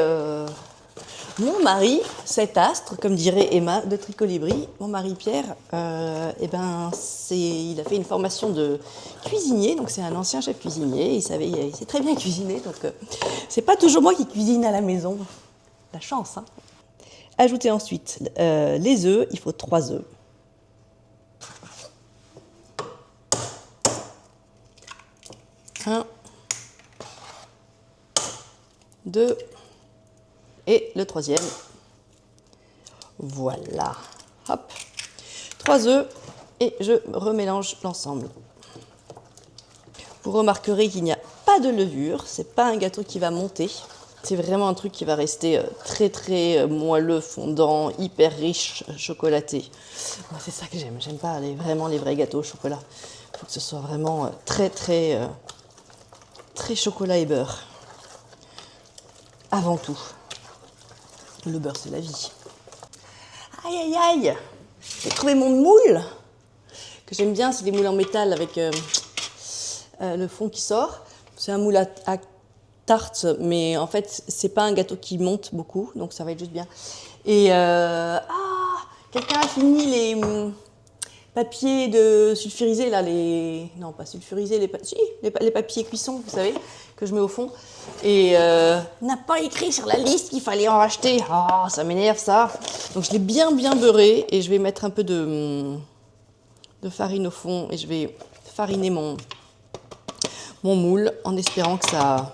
Speaker 1: mon mari, cet astre, comme dirait Emma de Tricolibri, mon mari Pierre, il a fait une formation de cuisinier, donc c'est un ancien chef cuisinier, il sait très bien cuisiner, donc c'est pas toujours moi qui cuisine à la maison. La chance, hein. Ajoutez ensuite les œufs, il faut 3 œufs. 1, 2 et le 3e. Voilà. Hop. 3 œufs et je remélange l'ensemble. Vous remarquerez qu'il n'y a pas de levure, c'est pas un gâteau qui va monter. C'est vraiment un truc qui va rester très moelleux, fondant, hyper riche, chocolaté. Moi, c'est ça que j'aime. J'aime pas vraiment les vrais gâteaux au chocolat. Il faut que ce soit vraiment très chocolat et beurre. Avant tout. Le beurre, c'est la vie. Aïe. J'ai trouvé mon moule. Que j'aime bien, c'est des moules en métal avec le fond qui sort. C'est un moule à tarte, mais en fait, c'est pas un gâteau qui monte beaucoup, donc ça va être juste bien. Et quelqu'un a fini les papiers de sulfurisés, là, non, pas sulfurisés, les papiers cuissons, vous savez, que je mets au fond. Et n'a pas écrit sur la liste qu'il fallait en racheter. Ah, ça m'énerve, ça. Donc, je l'ai bien beurré et je vais mettre un peu de farine au fond et je vais fariner mon moule en espérant que ça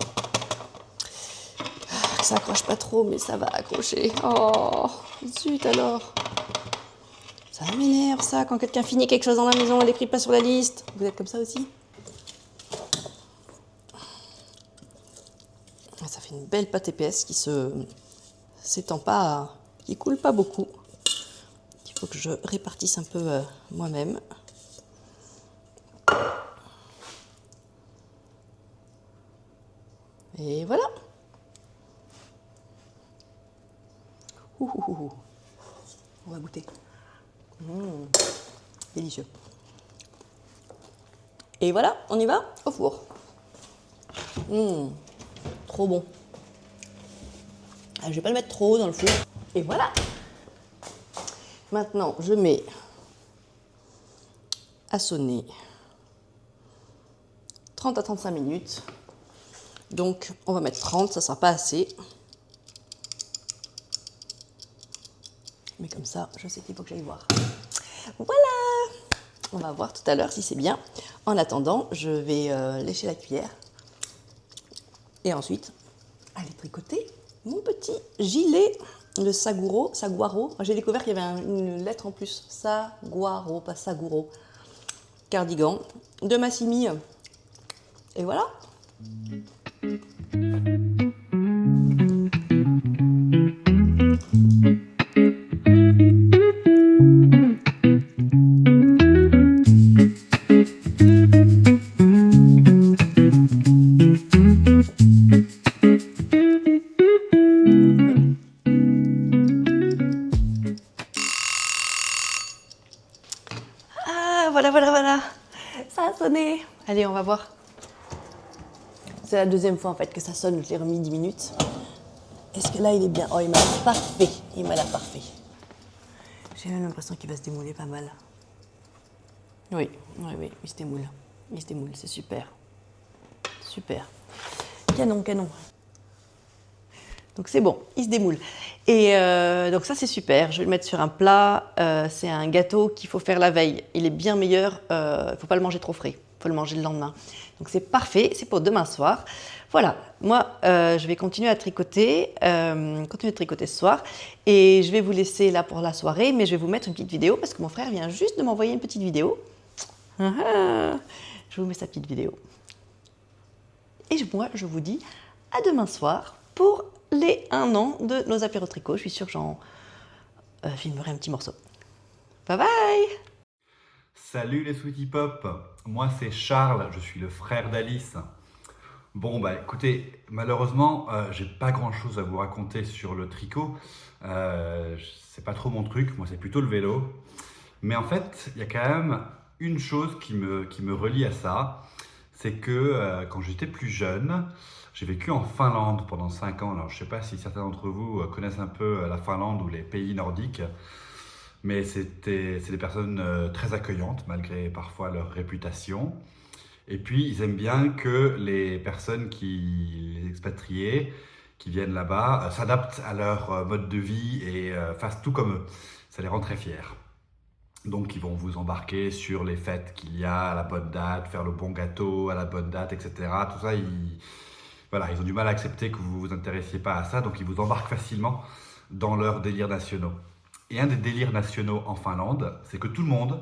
Speaker 1: accroche pas trop, mais ça va accrocher. Oh, zut alors. Ça m'énerve ça, quand quelqu'un finit quelque chose dans la maison, elle n'écrit pas sur la liste. Vous êtes comme ça aussi? Ça fait une belle pâte épaisse qui s'étend pas, qui coule pas beaucoup. Il faut que je répartisse un peu moi-même. Et voilà. On va goûter. Délicieux. Et voilà, on y va au four. Trop bon. Je vais pas le mettre trop haut dans le four. Et voilà. Maintenant, je mets à sonner 30 à 35 minutes. Donc, on va mettre 30, ça sera pas assez. Mais comme ça, je sais qu'il faut que j'aille voir. Voilà! On va voir tout à l'heure si c'est bien. En attendant, je vais lécher la cuillère. Et ensuite, aller tricoter mon petit gilet, le saguaro. J'ai découvert qu'il y avait une lettre en plus. Saguaro, pas saguro. Cardigan de Massimi. Et voilà! Voilà. Ça a sonné. Allez, on va voir. C'est la deuxième fois en fait que ça sonne, je l'ai remis 10 minutes. Est-ce que là il est bien? Oh, il m'a l'air parfait. J'ai même l'impression qu'il va se démouler pas mal. Oui, il se démoule. C'est super. Canon. Donc c'est bon, il se démoule. Et donc ça c'est super, je vais le mettre sur un plat. C'est un gâteau qu'il faut faire la veille. Il est bien meilleur, il ne faut pas le manger trop frais, il faut le manger le lendemain. Donc c'est parfait, c'est pour demain soir. Voilà, moi je vais continuer à tricoter, ce soir. Et je vais vous laisser là pour la soirée, mais je vais vous mettre une petite vidéo parce que mon frère vient juste de m'envoyer une petite vidéo. Je vous mets sa petite vidéo. Et moi je vous dis à demain soir pour les 1 an de nos apéros tricot. Je suis sûre que j'en filmerai un petit morceau. Bye bye!
Speaker 7: Salut les Sweetie Pop, moi c'est Charles, je suis le frère d'Alice. Bon bah écoutez, malheureusement j'ai pas grand chose à vous raconter sur le tricot. C'est pas trop mon truc, moi c'est plutôt le vélo. Mais en fait, il y a quand même une chose qui me relie à ça. C'est que quand j'étais plus jeune, j'ai vécu en Finlande pendant 5 ans. Alors, je ne sais pas si certains d'entre vous connaissent un peu la Finlande ou les pays nordiques, mais c'est des personnes très accueillantes, malgré parfois leur réputation. Et puis, ils aiment bien que les personnes les expatriés, qui viennent là-bas, s'adaptent à leur mode de vie et fassent tout comme eux. Ça les rend très fiers. Donc, ils vont vous embarquer sur les fêtes qu'il y a à la bonne date, faire le bon gâteau à la bonne date, etc. Tout ça, ils ont du mal à accepter que vous ne vous intéressiez pas à ça, donc ils vous embarquent facilement dans leurs délires nationaux. Et un des délires nationaux en Finlande, c'est que tout le monde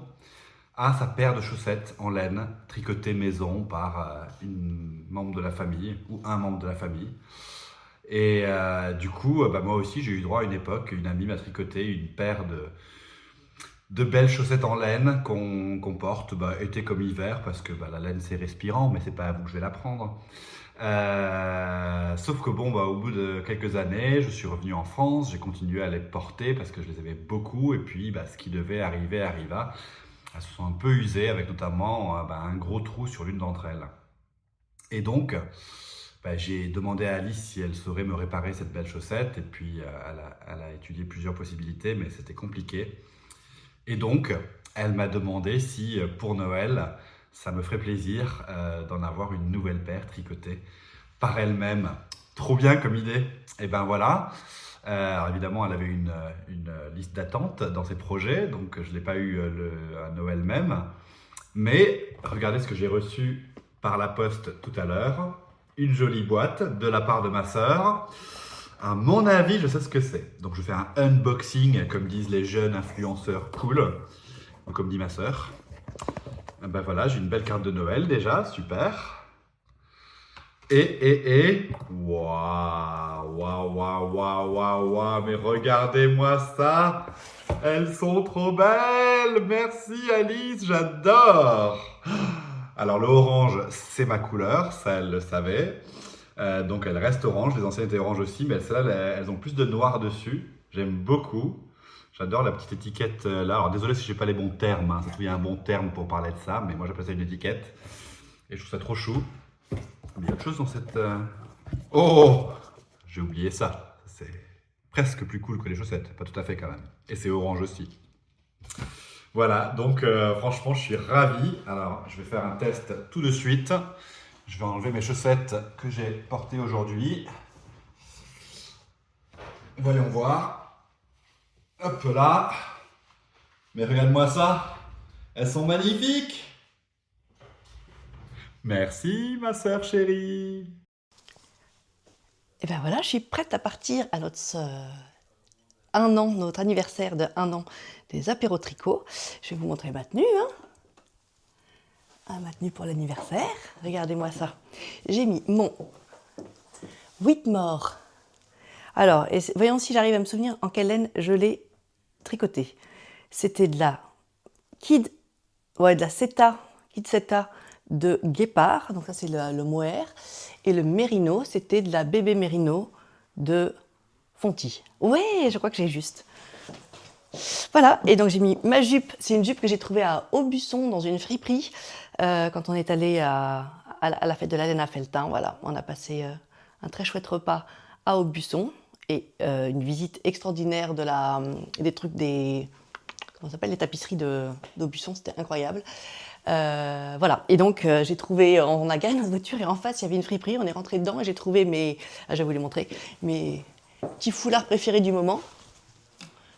Speaker 7: a sa paire de chaussettes en laine tricotée maison par une membre de la famille ou un membre de la famille. Et du coup, moi aussi, j'ai eu droit à une époque, une amie m'a tricoté une paire de belles chaussettes en laine qu'on porte été comme hiver, parce que la laine c'est respirant, mais c'est pas à vous que je vais la prendre. Sauf que au bout de quelques années, je suis revenu en France, j'ai continué à les porter parce que je les aimais beaucoup, et puis ce qui devait arriver arriva. Elles se sont un peu usées, avec notamment un gros trou sur l'une d'entre elles. Et donc, j'ai demandé à Alice si elle saurait me réparer cette belle chaussette, et puis elle a étudié plusieurs possibilités, mais c'était compliqué. Et donc, elle m'a demandé si pour Noël, ça me ferait plaisir d'en avoir une nouvelle paire tricotée par elle-même. Trop bien comme idée. Et ben voilà. Alors évidemment, elle avait une liste d'attente dans ses projets, donc je ne l'ai pas eu à Noël même. Mais regardez ce que j'ai reçu par la poste tout à l'heure. Une jolie boîte de la part de ma sœur. À mon avis, je sais ce que c'est. Donc je fais un unboxing, comme disent les jeunes influenceurs cool. Ou comme dit ma sœur. Ben voilà, j'ai une belle carte de Noël déjà, super. Waouh, waouh, waouh, waouh, waouh, waouh, mais regardez-moi ça. Elles sont trop belles. Merci Alice, j'adore. Alors le orange, c'est ma couleur, ça elle le savait. Donc elle reste orange, les anciennes étaient orange aussi, mais celles-là, elles ont plus de noir dessus. J'aime beaucoup. J'adore la petite étiquette là. Alors désolé si je n'ai pas les bons termes, hein. Ça se trouve, il y a un bon terme pour parler de ça, mais moi j'appelle ça une étiquette. Et je trouve ça trop chou. Il y a autre chose dans cette... Oh, j'ai oublié ça. C'est presque plus cool que les chaussettes. Pas tout à fait quand même. Et c'est orange aussi. Voilà, donc franchement, je suis ravi. Alors, je vais faire un test tout de suite. Je vais enlever mes chaussettes que j'ai portées aujourd'hui. Voyons voir. Hop là. Mais regarde-moi ça. Elles sont magnifiques. Merci, ma sœur chérie.
Speaker 1: Et ben voilà, je suis prête à partir à notre 1 an, notre anniversaire de 1 an des apéros tricot. Je vais vous montrer ma tenue. Ma tenue pour l'anniversaire. Regardez-moi ça. J'ai mis mon Whitmore. Alors, voyons si j'arrive à me souvenir en quelle laine je l'ai tricoté. C'était de la Kid Seta de Guépard, donc ça c'est le mohair, et le mérino, c'était de la bébé mérino de Fonty. Ouais, je crois que j'ai juste. Voilà, et donc j'ai mis ma jupe, c'est une jupe que j'ai trouvée à Aubusson dans une friperie, quand on est allé à la fête de la laine à Felletin. Voilà, on a passé un très chouette repas à Aubusson, et une visite extraordinaire des tapisseries d'Aubusson, c'était incroyable. Voilà, et donc j'ai trouvé, on a garé notre voiture et en face il y avait une friperie, on est rentré dedans et j'ai trouvé je vais vous les montrer, mes petits foulards préférés du moment,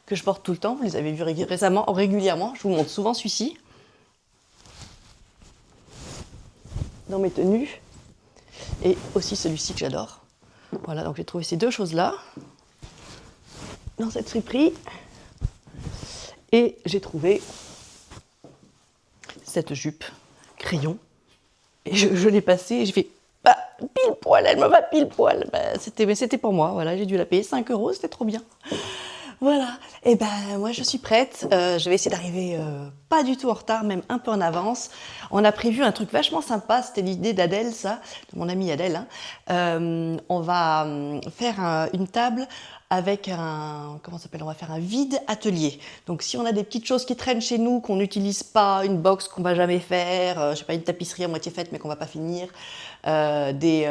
Speaker 1: que je porte tout le temps, vous les avez vus régulièrement, je vous montre souvent celui-ci, dans mes tenues, et aussi celui-ci que j'adore. Voilà, donc j'ai trouvé ces deux choses-là, dans cette friperie, et j'ai trouvé cette jupe crayon, et je l'ai passée et j'ai fait pile poil, elle me va pile poil. C'était pour moi, voilà, j'ai dû la payer 5 €, c'était trop bien. Voilà, et moi je suis prête, je vais essayer d'arriver pas du tout en retard, même un peu en avance. On a prévu un truc vachement sympa, c'était l'idée d'Adèle, ça, de mon amie Adèle. On va faire une table avec on va faire un vide atelier. Donc si on a des petites choses qui traînent chez nous, qu'on n'utilise pas, une box qu'on va jamais faire, je sais pas, une tapisserie à moitié faite mais qu'on va pas finir, des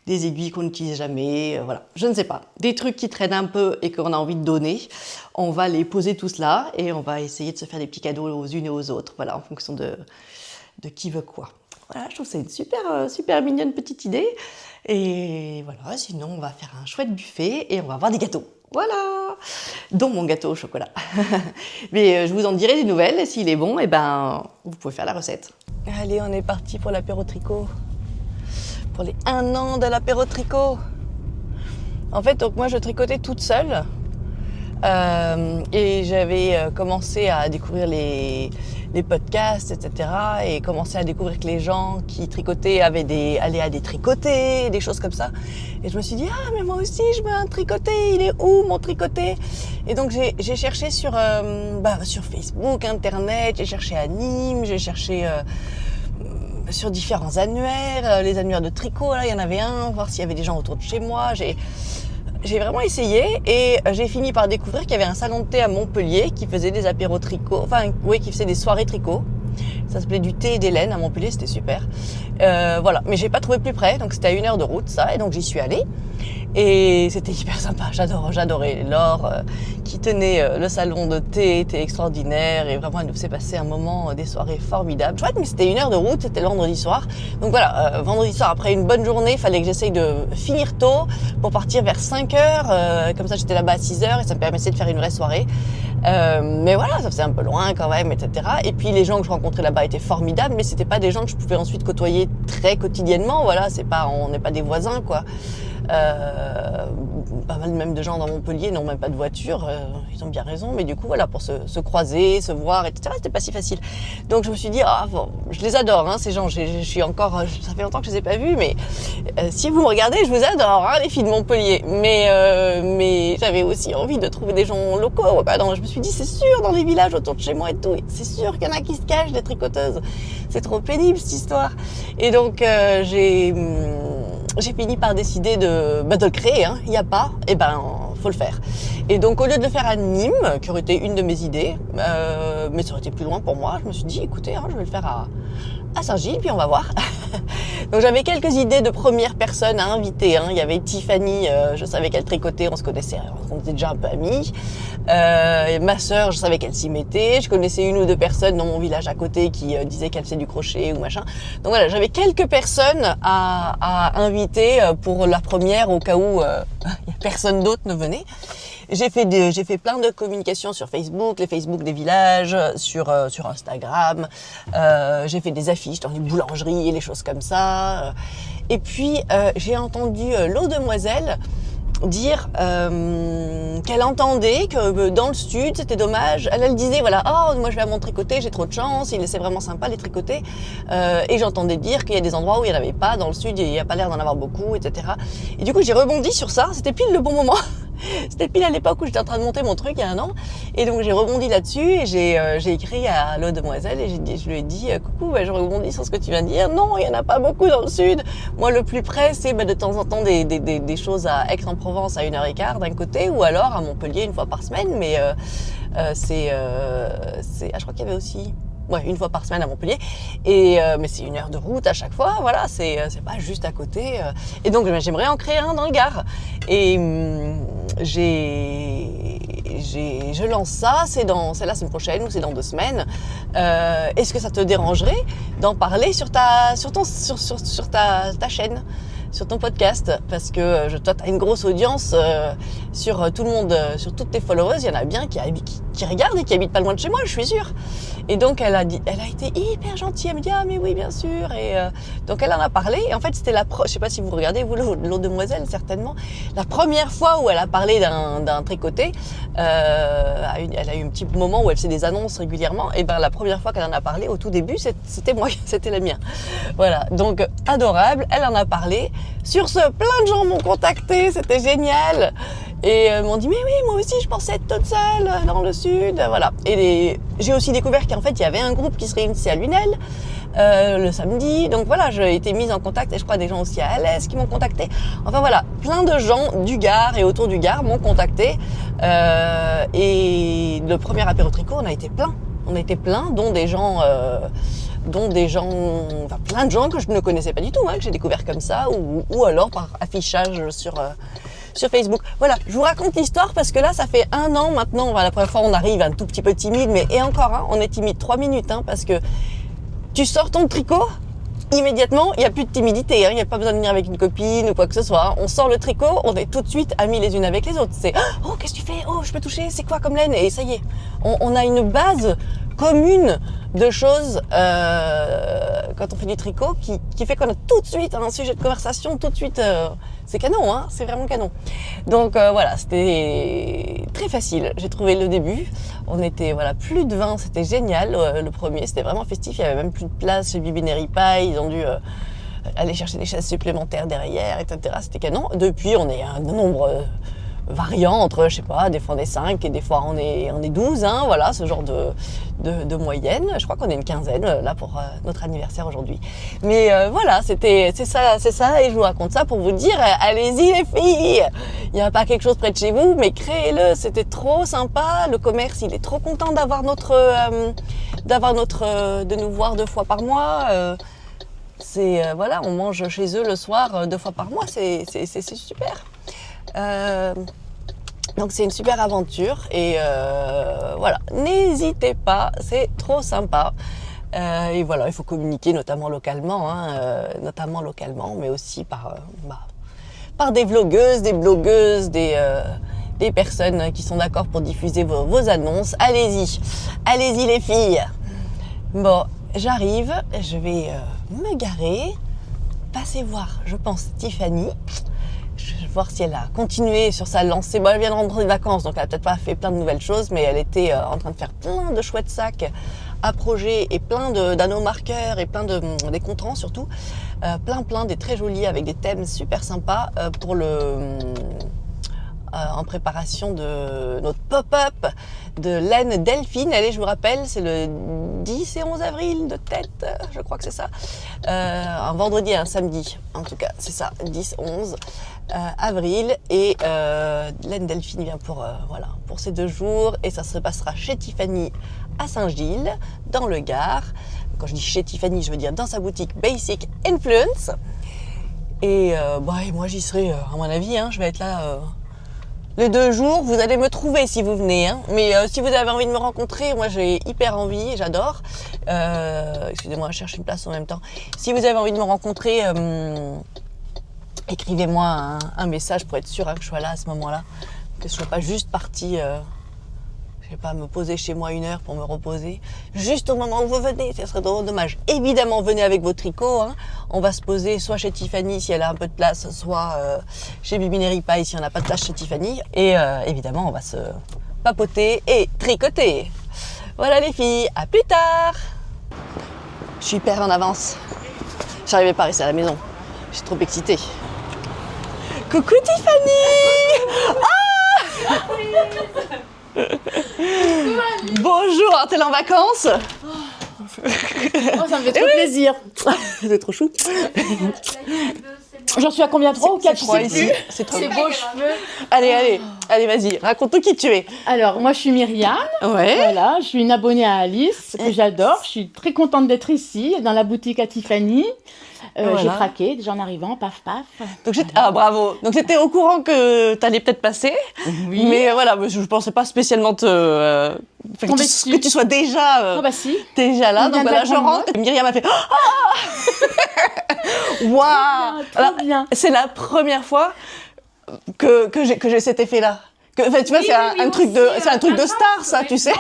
Speaker 1: aiguilles qu'on n'utilise jamais, voilà, je ne sais pas, des trucs qui traînent un peu et qu'on a envie de donner, on va les poser tous là et on va essayer de se faire des petits cadeaux aux unes et aux autres, voilà, en fonction de qui veut quoi. Voilà, je trouve que c'est une super mignonne petite idée. Et voilà, sinon on va faire un chouette buffet et on va avoir des gâteaux. Voilà, dont mon gâteau au chocolat. Mais je vous en dirai des nouvelles et s'il est bon, vous pouvez faire la recette. Allez, on est parti pour l'apéro tricot. Pour les 1 an de l'apéro tricot. En fait, donc moi je tricotais toute seule. Et j'avais commencé à découvrir les podcasts, etc. Et commencé à découvrir que les gens qui tricotaient allaient à des tricotés, des choses comme ça. Et je me suis dit, mais moi aussi je veux un tricoté, il est où mon tricoté? Et donc j'ai cherché sur Facebook, Internet, j'ai cherché à Nîmes, j'ai cherché sur différents annuaires, les annuaires de tricot, là il y en avait un, voir s'il y avait des gens autour de chez moi. J'ai vraiment essayé et j'ai fini par découvrir qu'il y avait un salon de thé à Montpellier qui faisait des apéros tricot, qui faisait des soirées tricot. Ça s'appelait du thé d'Hélène à Montpellier, c'était super. Voilà, mais j'ai pas trouvé plus près, donc c'était à 1 heure de route ça, et donc j'y suis allée. Et c'était hyper sympa, j'adorais Laure qui tenait le salon de thé, était extraordinaire et vraiment elle nous faisait passer un moment, des soirées formidables. Chouette, mais c'était 1 heure de route, c'était le vendredi soir. Donc voilà, vendredi soir après une bonne journée, il fallait que j'essaye de finir tôt pour partir vers 5 heures, comme ça j'étais là-bas à 6 heures et ça me permettait de faire une vraie soirée. Mais voilà, ça faisait un peu loin quand même, etc. Et puis les gens que je rencontrais là-bas étaient formidables, mais c'était pas des gens que je pouvais ensuite côtoyer très quotidiennement. Voilà, on n'est pas des voisins, quoi. Pas mal même de gens dans Montpellier n'ont même pas de voiture, ils ont bien raison, mais du coup voilà, pour se croiser, se voir, etc., c'était pas si facile. Donc je me suis dit, bon, je les adore, hein, ces gens, je suis encore, ça fait longtemps que je les ai pas vus, mais si vous me regardez, je vous adore, hein, les filles de Montpellier, mais j'avais aussi envie de trouver des gens locaux, quoi. Donc je me suis dit, c'est sûr, dans les villages autour de chez moi et tout, c'est sûr qu'il y en a qui se cachent, des tricoteuses, c'est trop pénible cette histoire. Et donc j'ai fini par décider de le créer, hein. Il n'y a pas, et faut le faire. Et donc au lieu de le faire à Nîmes, qui aurait été une de mes idées, mais ça aurait été plus loin pour moi, je me suis dit, écoutez, hein, je vais le faire à Saint-Gilles, puis on va voir. Donc j'avais quelques idées de premières personnes à inviter, hein. Il y avait Tiffany, je savais qu'elle tricotait, on se connaissait, on était déjà un peu amis. Ma sœur, je savais qu'elle s'y mettait. Je connaissais 1 ou 2 personnes dans mon village à côté qui disaient qu'elle faisait du crochet ou machin. Donc voilà, j'avais quelques personnes à inviter pour la première au cas où personne d'autre ne venait. J'ai fait plein de communications sur Facebook, les Facebook des villages, sur Instagram. J'ai fait des affiches dans les boulangeries et les choses comme ça. Et puis j'ai entendu l'eau demoiselle dire qu'elle entendait que dans le sud c'était dommage. Elle disait voilà, moi je vais à mon tricoter, j'ai trop de chance, c'est vraiment sympa les tricoter. Et j'entendais dire qu'il y a des endroits où il n'y en avait pas dans le sud, il n'y a pas l'air d'en avoir beaucoup, etc. Et du coup j'ai rebondi sur ça, c'était pile le bon moment. C'était pile à l'époque où j'étais en train de monter mon truc il y a 1 an. Et donc j'ai rebondi là-dessus et j'ai écrit à l'eau demoiselle et je lui ai dit coucou, je rebondis sur ce que tu viens de dire. Non, il n'y en a pas beaucoup dans le sud. Moi le plus près c'est de temps en temps des choses à Aix-en-Provence à 1h15 d'un côté ou alors à Montpellier 1 fois par semaine. Mais je crois qu'il y avait aussi... Ouais, 1 fois par semaine à Montpellier. Mais c'est 1 heure de route à chaque fois. Voilà, c'est pas juste à côté. Et donc, j'aimerais en créer un dans le Gard. Et je lance ça. C'est la semaine prochaine ou c'est dans 2 semaines. Est-ce que ça te dérangerait d'en parler sur ta chaîne? Sur ton podcast, parce que toi, tu as une grosse audience sur tout le monde, sur toutes tes followers, il y en a bien qui regardent et qui habitent pas loin de chez moi, je suis sûre. Et donc, elle a été hyper gentille, elle me dit « Ah mais oui, bien sûr !» Et donc, elle en a parlé, et en fait, c'était je sais pas si vous regardez, vous, l'eau demoiselle, certainement, la première fois où elle a parlé d'un tricoté, elle a eu un petit moment où elle faisait des annonces régulièrement, et la première fois qu'elle en a parlé, au tout début, c'était moi, c'était la mienne. Voilà, donc, adorable, elle en a parlé. Sur ce, plein de gens m'ont contacté, c'était génial. Et m'ont dit, mais oui, moi aussi, je pensais être toute seule dans le sud. Voilà. Et j'ai aussi découvert qu'en fait, il y avait un groupe qui se réunissait à Lunel le samedi. Donc voilà, j'ai été mise en contact et je crois des gens aussi à Alès qui m'ont contacté. Enfin voilà, plein de gens du Gard et autour du Gard m'ont contacté. Et le premier apéro tricot, on a été plein. On a été plein, dont des gens, enfin plein de gens que je ne connaissais pas du tout, hein, que j'ai découvert comme ça, ou alors par affichage sur Facebook. Voilà, je vous raconte l'histoire parce que là, ça fait 1 an maintenant. La première fois, on arrive un tout petit peu timide, mais et encore, hein, on est timide 3 minutes, hein, parce que tu sors ton tricot, immédiatement, il n'y a plus de timidité, hein, il n'y a pas besoin de venir avec une copine ou quoi que ce soit. Hein. On sort le tricot, on est tout de suite amis les unes avec les autres. C'est « Oh, qu'est-ce que tu fais? Oh, je peux toucher? C'est quoi comme laine ?» Et ça y est, on a une base commune de choses quand on fait du tricot qui fait qu'on a tout de suite un sujet de conversation, tout de suite, c'est canon, hein, c'est vraiment canon. Donc voilà, c'était très facile, j'ai trouvé le début. On était plus de 20, c'était génial, le premier, c'était vraiment festif, il y avait même plus de place chez Bibineri Paille, ils ont dû aller chercher des chaises supplémentaires derrière, etc. C'était canon. Depuis, on est un nombre variant entre, je sais pas, des fois on est 5 et des fois on est 12, hein, voilà, ce genre de moyenne. Je crois qu'on est une quinzaine là pour notre anniversaire aujourd'hui. Mais voilà, c'est ça, et je vous raconte ça pour vous dire, allez-y les filles, il n'y a pas quelque chose près de chez vous, mais créez-le, c'était trop sympa, le commerce il est trop content d'avoir notre d'avoir de nous voir 2 fois par mois. Voilà, on mange chez eux le soir 2 fois par mois, c'est super. Donc c'est une super aventure et voilà, n'hésitez pas, c'est trop sympa. Et voilà, il faut communiquer notamment localement, mais aussi par des vlogueuses, des blogueuses, des personnes qui sont d'accord pour diffuser vos annonces. Allez-y les filles. Bon, j'arrive, je vais me garer, passer voir, je pense, Tiffany. Je vais voir si elle a continué sur sa lancée. Bon, elle vient de rentrer de vacances, donc elle n'a peut-être pas fait plein de nouvelles choses, mais elle était en train de faire plein de chouettes sacs à projet et plein d'anneaux marqueurs et plein des contrans surtout. Plein des très jolis avec des thèmes super sympas pour en préparation de notre pop-up de laine Delphine. Allez, je vous rappelle, c'est le 10 et 11 avril de tête, je crois que c'est ça. Un vendredi et un samedi, en tout cas, c'est ça, 10-11 avril. Et laine Delphine vient pour ces 2 jours. Et ça se passera chez Tiffany à Saint-Gilles, dans le Gard. Quand je dis chez Tiffany, je veux dire dans sa boutique Basic Influence. Et moi, j'y serai, à mon avis, je vais être là... les 2 jours, vous allez me trouver si vous venez. Mais si vous avez envie de me rencontrer, moi j'ai hyper envie, j'adore. Excusez-moi, je cherche une place en même temps. Si vous avez envie de me rencontrer, écrivez-moi un message pour être sûr que je sois là à ce moment-là. Que je ne sois pas juste partie, je sais pas, me poser chez moi 1 heure pour me reposer. Juste au moment où vous venez, ce serait trop dommage. Évidemment, venez avec vos tricots. On va se poser soit chez Tiffany si elle a un peu de place, soit chez Bibineri Paille si on n'a pas de place chez Tiffany. Et évidemment, on va se papoter et tricoter. Voilà les filles, à plus tard. Je suis hyper en avance. J'arrivais pas à rester à la maison. Je suis trop excitée. Coucou Tiffany. Bonjour, t'es là en vacances?
Speaker 8: Ça me fait trop plaisir.
Speaker 1: C'est trop chou.
Speaker 8: J'en suis à combien? 3 ou 4? Je sais
Speaker 1: ici.
Speaker 8: plus.
Speaker 1: C'est trop
Speaker 8: Ces beaux cheveux.
Speaker 1: Allez, vas-y, raconte-nous qui tu es.
Speaker 8: Alors, moi, je suis Myriam.
Speaker 1: Ouais.
Speaker 8: Voilà, je suis une abonnée à Alice, que j'adore. Je suis très contente d'être ici, dans la boutique à Tiffany.
Speaker 1: Voilà.
Speaker 8: J'ai craqué, déjà en arrivant, paf, paf.
Speaker 1: Donc bravo. Donc j'étais au courant que t'allais peut-être passer.
Speaker 8: Oui.
Speaker 1: Mais voilà, je pensais pas spécialement que tu sois déjà,
Speaker 8: Si.
Speaker 1: déjà là.
Speaker 8: On
Speaker 1: Donc
Speaker 8: vient
Speaker 1: voilà, je
Speaker 8: d'apprendre.
Speaker 1: rentre. Myriam a fait waouh.
Speaker 8: Trop bien.
Speaker 1: C'est la première fois que j'ai cet effet-là. Tu vois, c'est un truc de star, ça, tu sais.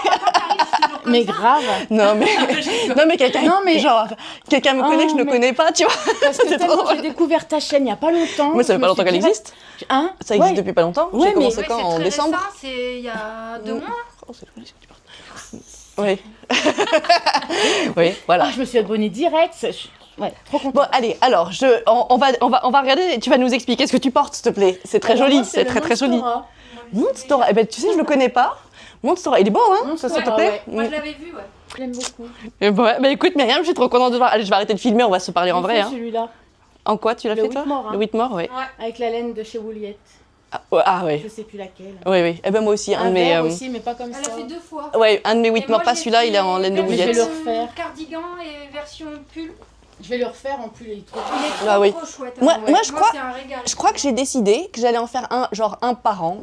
Speaker 8: Mais grave.
Speaker 1: Non mais quelqu'un me connaît que je ne connais pas, tu vois.
Speaker 8: Parce que
Speaker 1: C'est trop
Speaker 8: tellement
Speaker 1: drôle.
Speaker 8: j'ai découvert ta chaîne il n'y a pas longtemps.
Speaker 1: Mais ça fait pas longtemps qu'elle existe.
Speaker 8: Hein?
Speaker 1: Ça existe depuis pas longtemps.
Speaker 8: Ouais,
Speaker 1: J'ai commencé
Speaker 8: mais-
Speaker 1: quand, en décembre.
Speaker 2: C'est il y a 2 mois.
Speaker 1: Oh, c'est joli ce que tu parles. Oui. Oui, voilà.
Speaker 8: Ah, je me suis abonnée direct. Ouais, trop contente.
Speaker 1: Bon, allez, alors, on va regarder, tu vas nous expliquer ce que tu portes, s'il te plaît. C'est très
Speaker 8: Alors,
Speaker 1: joli,
Speaker 8: moi,
Speaker 1: c'est
Speaker 8: le
Speaker 1: très très joli.
Speaker 8: Monstera.
Speaker 1: Monstera, eh ben, tu sais, je le connais pas. Monstera, il est beau, hein, ça te
Speaker 8: Monstera,
Speaker 1: plaît
Speaker 8: ouais.
Speaker 2: Moi je l'avais vu, ouais.
Speaker 8: Je l'aime beaucoup.
Speaker 1: Et bon, ouais, bah écoute, Myriam, je suis trop contente de te voir. Allez, je vais arrêter de filmer, on va se parler en
Speaker 8: Il
Speaker 1: vrai.
Speaker 8: faut
Speaker 1: Hein.
Speaker 8: celui-là,
Speaker 1: En quoi tu l'as
Speaker 8: Le
Speaker 1: fait, toi?
Speaker 8: Whitmore, hein.
Speaker 1: Le Whitmore, oui.
Speaker 8: avec la laine de chez Wouliette.
Speaker 1: Ah, oui.
Speaker 8: Je sais plus laquelle.
Speaker 1: Oui. Eh ben, moi aussi, un de mes.
Speaker 8: vert aussi, mais pas comme
Speaker 2: Elle
Speaker 8: ça.
Speaker 2: a fait 2 fois.
Speaker 1: Ouais, un de mes
Speaker 2: Et
Speaker 1: Whitmore,
Speaker 2: moi,
Speaker 1: pas
Speaker 2: j'ai
Speaker 1: celui-là, il est en
Speaker 2: fait
Speaker 1: laine de
Speaker 8: Mais je vais
Speaker 1: Wouliette.
Speaker 8: le refaire.
Speaker 2: Cardigan et version pull.
Speaker 8: Je vais le refaire en plus, il est trop
Speaker 2: Il est trop,
Speaker 1: Ah oui.
Speaker 2: trop chouette.
Speaker 1: Moi,
Speaker 2: Ouais.
Speaker 1: je crois-
Speaker 2: c'est un régal.
Speaker 1: Je crois que j'ai décidé que j'allais en faire un par an.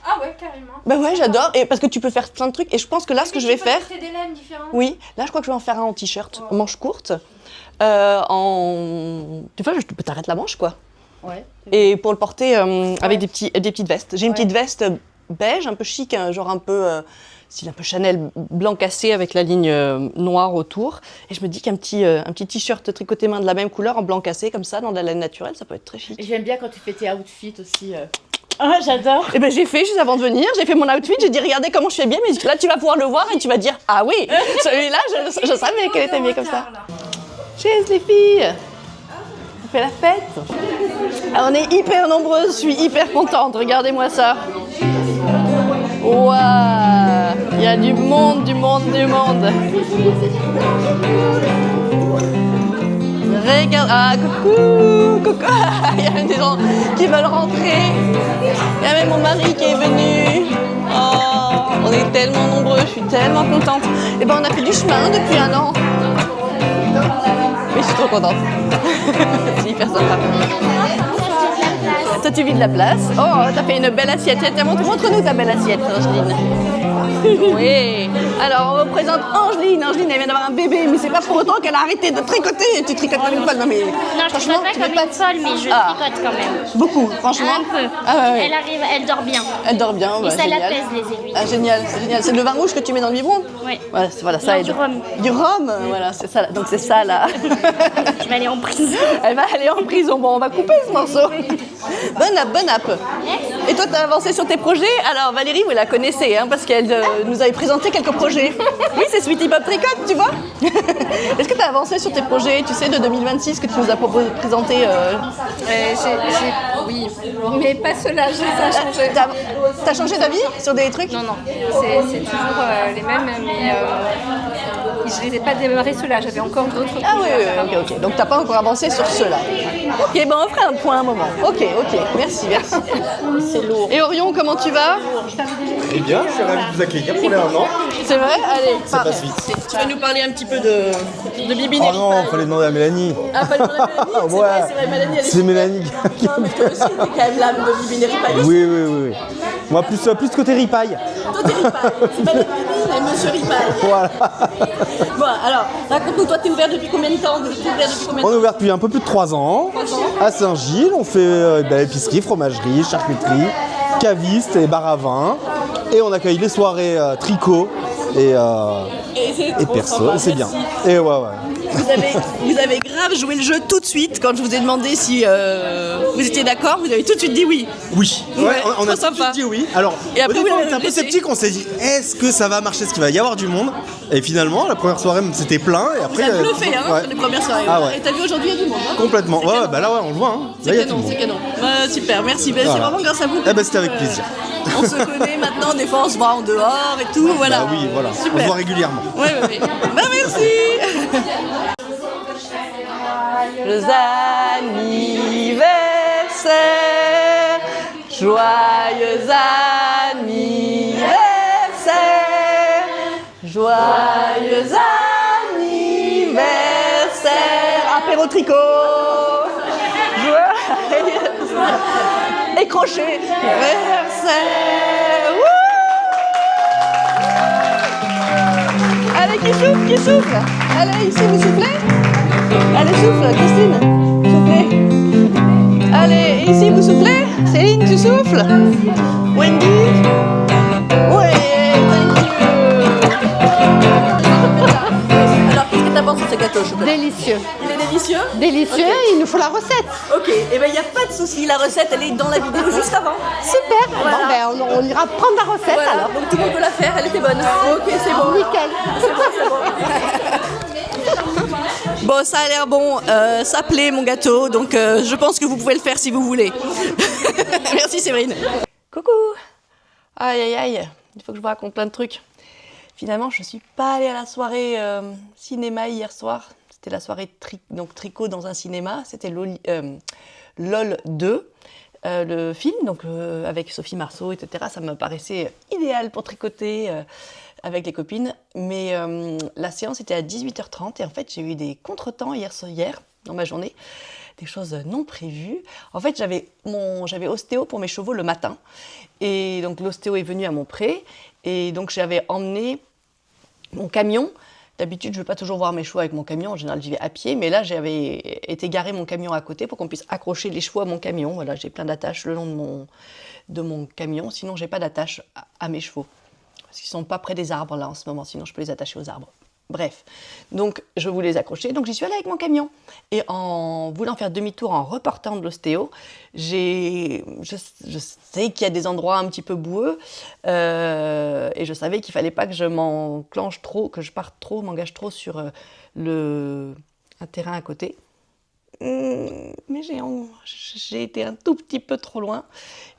Speaker 2: Ah ouais, carrément.
Speaker 1: Bah ouais, j'adore, et parce que tu peux faire plein de trucs, et je pense que là, ce que je vais faire,
Speaker 2: C'est des laines différentes.
Speaker 1: oui, là, je crois que je vais en faire un en t-shirt,
Speaker 2: Ouais.
Speaker 1: manche courte, tu vois, je peux t'arrêter la manche, quoi,
Speaker 8: Ouais.
Speaker 1: et pour le porter avec des petites vestes. J'ai une petite veste beige, un peu chic, genre un peu, style un peu Chanel blanc cassé avec la ligne noire autour, et je me dis qu'un petit t-shirt tricoté main de la même couleur en blanc cassé, comme ça, dans de la laine naturelle, ça peut être très chic.
Speaker 8: Et j'aime bien quand tu fais tes outfits aussi. Ah, j'adore.
Speaker 1: Et ben j'ai fait juste avant de venir, j'ai fait mon outfit, j'ai dit regardez comment je fais bien, mais là tu vas pouvoir le voir et tu vas dire ah oui, celui-là je savais qu'elle était bien comme ça. Cheers les filles, on fait la fête. Ah, on est hyper nombreuses, je suis hyper contente, regardez-moi ça. Waouh, il y a du monde. Regarde, ah coucou, il y a même des gens qui veulent rentrer. Il y a même mon mari qui est venu. Oh On est tellement nombreux, je suis tellement contente. Et ben on a fait du chemin depuis 1 an. Mais je suis trop contente. C'est hyper sympa. Toi tu vis de la place. Oh, t'as fait une belle assiette. Tiens, montre-nous ta belle assiette, Angeline. Oui. Alors on vous présente Angeline. Angeline, elle vient d'avoir un bébé, mais c'est pas pour autant qu'elle a arrêté de tricoter. Tu tricotes comme une folle, non mais.
Speaker 9: Non, je
Speaker 1: franchement,
Speaker 9: tricote pas comme une folle, mais je tricote quand même.
Speaker 1: Beaucoup, franchement.
Speaker 9: Un peu.
Speaker 1: Ah ouais.
Speaker 9: Elle arrive, elle dort bien.
Speaker 1: Elle dort bien,
Speaker 9: Et ça
Speaker 1: génial.
Speaker 9: l'apaise les aiguilles.
Speaker 1: Ah, génial, c'est génial. C'est le vin rouge que tu mets dans le biberon?
Speaker 9: Oui.
Speaker 1: Voilà, ça
Speaker 9: Non,
Speaker 1: aide.
Speaker 9: du rhum.
Speaker 1: Du rhum, voilà, c'est ça. Donc c'est ça là.
Speaker 9: Je vais aller en prison.
Speaker 1: Elle va aller en prison. Bon, on va couper ce morceau. Bonne app. Et toi, t'as avancé sur tes projets? Alors Valérie, vous la connaissez, hein, parce qu'elle nous avait présenté quelques projets. Oui, c'est Sweetie Pop Tricote, tu vois. Est-ce que t'as avancé sur tes projets, tu sais, de 2026 que tu nous as présenté
Speaker 2: Oui, mais pas cela, ça a changé.
Speaker 1: T'as changé d'avis sur des trucs?
Speaker 2: Non, c'est toujours les mêmes, mais je n'ai pas démarré cela, j'avais encore d'autres.
Speaker 1: Ah oui, ok. Donc t'as pas encore avancé sur ceux-là. Ok, bon, on fera un point un moment. Ok, merci. C'est lourd. Et Orion, comment tu vas?
Speaker 10: Eh bien, je suis ravi de vous accueillir pour les 1 an.
Speaker 1: C'est vrai? Allez,
Speaker 10: Ça passe vite.
Speaker 1: tu vas nous parler un petit peu de Bibine et
Speaker 10: Oh non, fallait demander à Mélanie.
Speaker 1: Ah, pas demander à Mélanie? C'est
Speaker 10: Ouais.
Speaker 1: vrai, Mélanie, elle est...
Speaker 10: C'est Mélanie.
Speaker 1: Non, mais toi aussi, t'es quand même l'âme de Bibine et Ripaille.
Speaker 10: Oui. Moi, plus côté ripaille.
Speaker 1: Toi, t'es Ripaille. C'est pas Bibine et Monsieur Ripaille.
Speaker 10: Voilà.
Speaker 1: Bon, alors, raconte-nous, toi, t'es ouvert depuis combien de temps?
Speaker 10: On est ouvert depuis un peu plus de 3 ans. À Saint-Gilles, on fait de l'épicerie, fromagerie, charcuterie, caviste et bar à vin. Et on accueille les soirées tricot et perso. C'est bien. Et ouais.
Speaker 1: Vous avez grave joué le jeu tout de suite quand je vous ai demandé si vous étiez d'accord. Vous avez tout de suite dit oui.
Speaker 10: Oui,
Speaker 1: Ouais,
Speaker 10: on a
Speaker 1: trop
Speaker 10: tout de suite
Speaker 1: sympa.
Speaker 10: dit oui. Alors,
Speaker 1: Et après,
Speaker 10: au départ,
Speaker 1: vous
Speaker 10: on était un peu
Speaker 1: l'avez
Speaker 10: sceptique, on s'est dit, est-ce que ça va marcher, est-ce qu'il va y avoir du monde? Et finalement, la première soirée, c'était plein. Et après,
Speaker 1: Vous avez bluffé
Speaker 10: ouais.
Speaker 1: sur les premières soirées.
Speaker 10: Ah ouais.
Speaker 1: Et t'as vu aujourd'hui, il y a du monde. Hein.
Speaker 10: Complètement.
Speaker 1: C'est
Speaker 10: Ouais,
Speaker 1: canon.
Speaker 10: bah là, ouais, on le voit. Hein. Là, il y a tout le monde.
Speaker 1: C'est canon. Super, merci. Ben,
Speaker 10: Voilà.
Speaker 1: C'est vraiment grâce à vous.
Speaker 10: Eh ben, c'était avec plaisir.
Speaker 1: On se connaît maintenant, des fois on se voit en dehors et tout. Voilà.
Speaker 10: Bah oui, voilà. On se
Speaker 1: Super.
Speaker 10: voit régulièrement.
Speaker 1: Ouais. Bah merci. Joyeux anniversaire, joyeux anniversaire, joyeux anniversaire, apéro tricot, joyeux et crochet, anniversaire. Wouh! Allez, qui souffle. Allez, ici, vous soufflez? Allez, souffle, Christine, soufflez. Allez, ici, vous soufflez? Céline, tu souffles? Wendy? Ouais, thank you. Alors, qu'est-ce que t'as pensé de ce gâteau au chocolat?
Speaker 8: Délicieux.
Speaker 1: Il est délicieux?
Speaker 8: Délicieux,
Speaker 1: Ok.
Speaker 8: il nous faut la recette.
Speaker 1: Ok, et ben il n'y a pas de souci, la recette elle est dans la vidéo juste avant.
Speaker 8: Super.
Speaker 1: Voilà.
Speaker 8: Bon, ben, on ira prendre la recette
Speaker 1: Voilà,
Speaker 8: alors.
Speaker 1: donc tout le monde peut la faire, elle était bonne. Ok, c'est bon.
Speaker 8: Nickel.
Speaker 1: Bon, ça a l'air bon, ça plaît mon gâteau, donc je pense que vous pouvez le faire si vous voulez. Merci Séverine. Coucou. Aïe, il faut que je vous raconte plein de trucs. Finalement, je suis pas allée à la soirée cinéma hier soir. C'était la soirée tricot dans un cinéma. C'était LOL 2, le film, donc avec Sophie Marceau, etc. Ça me paraissait idéal pour tricoter avec les copines. Mais la séance était à 18h30 et en fait, j'ai eu des contretemps hier dans ma journée. Des choses non prévues. En fait, j'avais ostéo pour mes chevaux le matin. Et donc, l'ostéo est venu à mon pré. Et donc, j'avais emmené mon camion. D'habitude, je ne veux pas toujours voir mes chevaux avec mon camion. En général, j'y vais à pied. Mais là, j'avais été garer mon camion à côté pour qu'on puisse accrocher les chevaux à mon camion. Voilà, j'ai plein d'attaches le long de mon camion. Sinon, je n'ai pas d'attache à mes chevaux. Parce qu'ils ne sont pas près des arbres, là, en ce moment. Sinon, je peux les attacher aux arbres. Bref, donc je voulais les accrocher, donc j'y suis allée avec mon camion. Et en voulant faire demi-tour, en repartant de l'ostéo, je sais qu'il y a des endroits un petit peu boueux, et je savais qu'il ne fallait pas que je m'enclenche trop, que je parte trop, m'engage trop sur un terrain à côté. Mais j'ai été un tout petit peu trop loin,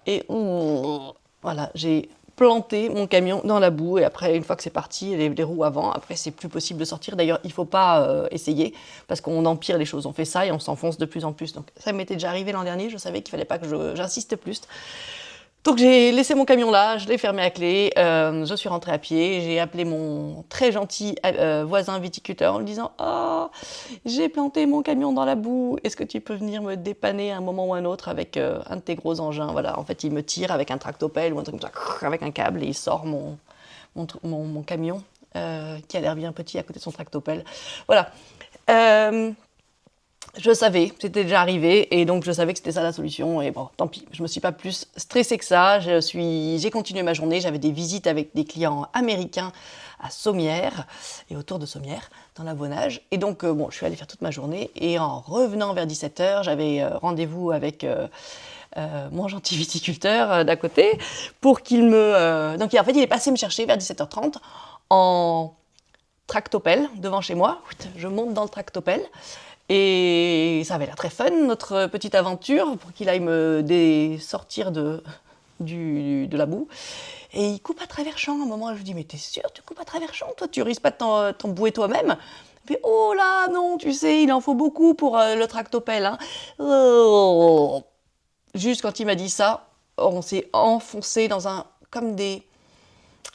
Speaker 1: et voilà, j'ai planter mon camion dans la boue et après une fois que c'est parti les roues avant, après c'est plus possible de sortir. D'ailleurs il faut pas essayer parce qu'on empire les choses, on fait ça et on s'enfonce de plus en plus. Donc ça m'était déjà arrivé l'an dernier, je savais qu'il fallait pas que j'insiste plus. Donc j'ai laissé mon camion là, je l'ai fermé à clé, je suis rentrée à pied, j'ai appelé mon très gentil voisin viticulteur en lui disant « Oh, j'ai planté mon camion dans la boue, est-ce que tu peux venir me dépanner à un moment ou un autre avec un de tes gros engins ?» Voilà, en fait il me tire avec un tractopelle ou un truc comme ça, avec un câble, et il sort mon camion qui a l'air bien petit à côté de son tractopelle. Voilà. Je savais, c'était déjà arrivé, et donc je savais que c'était ça la solution, et bon, tant pis, je me suis pas plus stressée que ça, j'ai continué ma journée, j'avais des visites avec des clients américains à Sommières, et autour de Sommières, dans l'Avonage, et donc bon, je suis allée faire toute ma journée, et en revenant vers 17h, j'avais rendez-vous avec mon gentil viticulteur d'à côté, pour qu'il me... donc en fait, il est passé me chercher vers 17h30, en tractopelle, devant chez moi, je monte dans le tractopelle, et ça avait l'air très fun, notre petite aventure, pour qu'il aille me sortir de la boue. Et il coupe à travers champ. À un moment, je lui dis, mais t'es sûr, tu coupes à travers champ? Toi, tu risques pas de t'embouer toi-même? Il fait, oh là, non, tu sais, il en faut beaucoup pour le tractopelle. Hein. Oh. Juste quand il m'a dit ça, on s'est enfoncé dans comme des...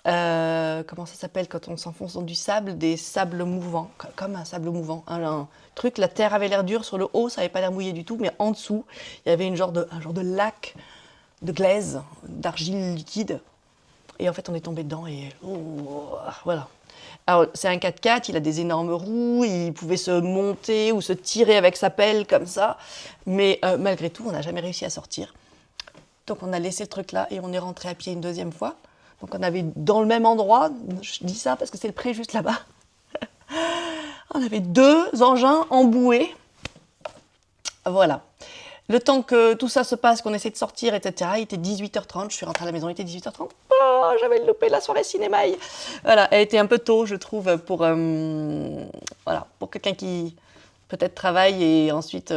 Speaker 1: comment ça s'appelle quand on s'enfonce dans du sable? Des sables mouvants, comme un sable mouvant. Un truc, la terre avait l'air dure sur le haut, ça n'avait pas l'air mouillé du tout, mais en dessous, il y avait un genre de lac de glaise, d'argile liquide. Et en fait, on est tombé dedans et voilà. Alors, c'est un 4x4, il a des énormes roues, il pouvait se monter ou se tirer avec sa pelle comme ça, mais malgré tout, on n'a jamais réussi à sortir. Donc, on a laissé le truc là et on est rentré à pied une deuxième fois. Donc on avait dans le même endroit, je dis ça parce que c'est le pré juste là-bas, on avait 2 engins emboués. Voilà. Le temps que tout ça se passe, qu'on essaie de sortir, etc., il était 18h30, je suis rentrée à la maison, il était 18h30. Oh, j'avais loupé la soirée cinémaille. Voilà, elle était un peu tôt, je trouve, pour quelqu'un qui peut-être travaille et ensuite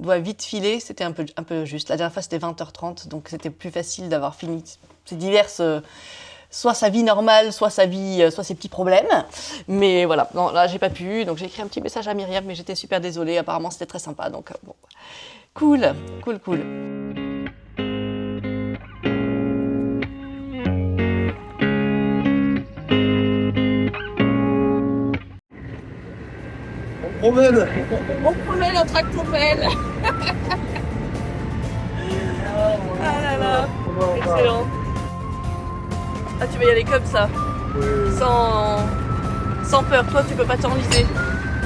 Speaker 1: doit vite filer, c'était un peu juste. La dernière fois, c'était 20h30, donc c'était plus facile d'avoir fini ces diverses... soit sa vie normale, soit sa vie, soit ses petits problèmes. Mais voilà, non, là, j'ai pas pu. Donc, j'ai écrit un petit message à Myriam, mais j'étais super désolée. Apparemment, c'était très sympa. Donc, bon. Cool.
Speaker 5: On promène un tractopelle. Ah là là, excellent. Ah, tu vas y aller comme ça, sans peur. Toi, tu peux pas t'enliser.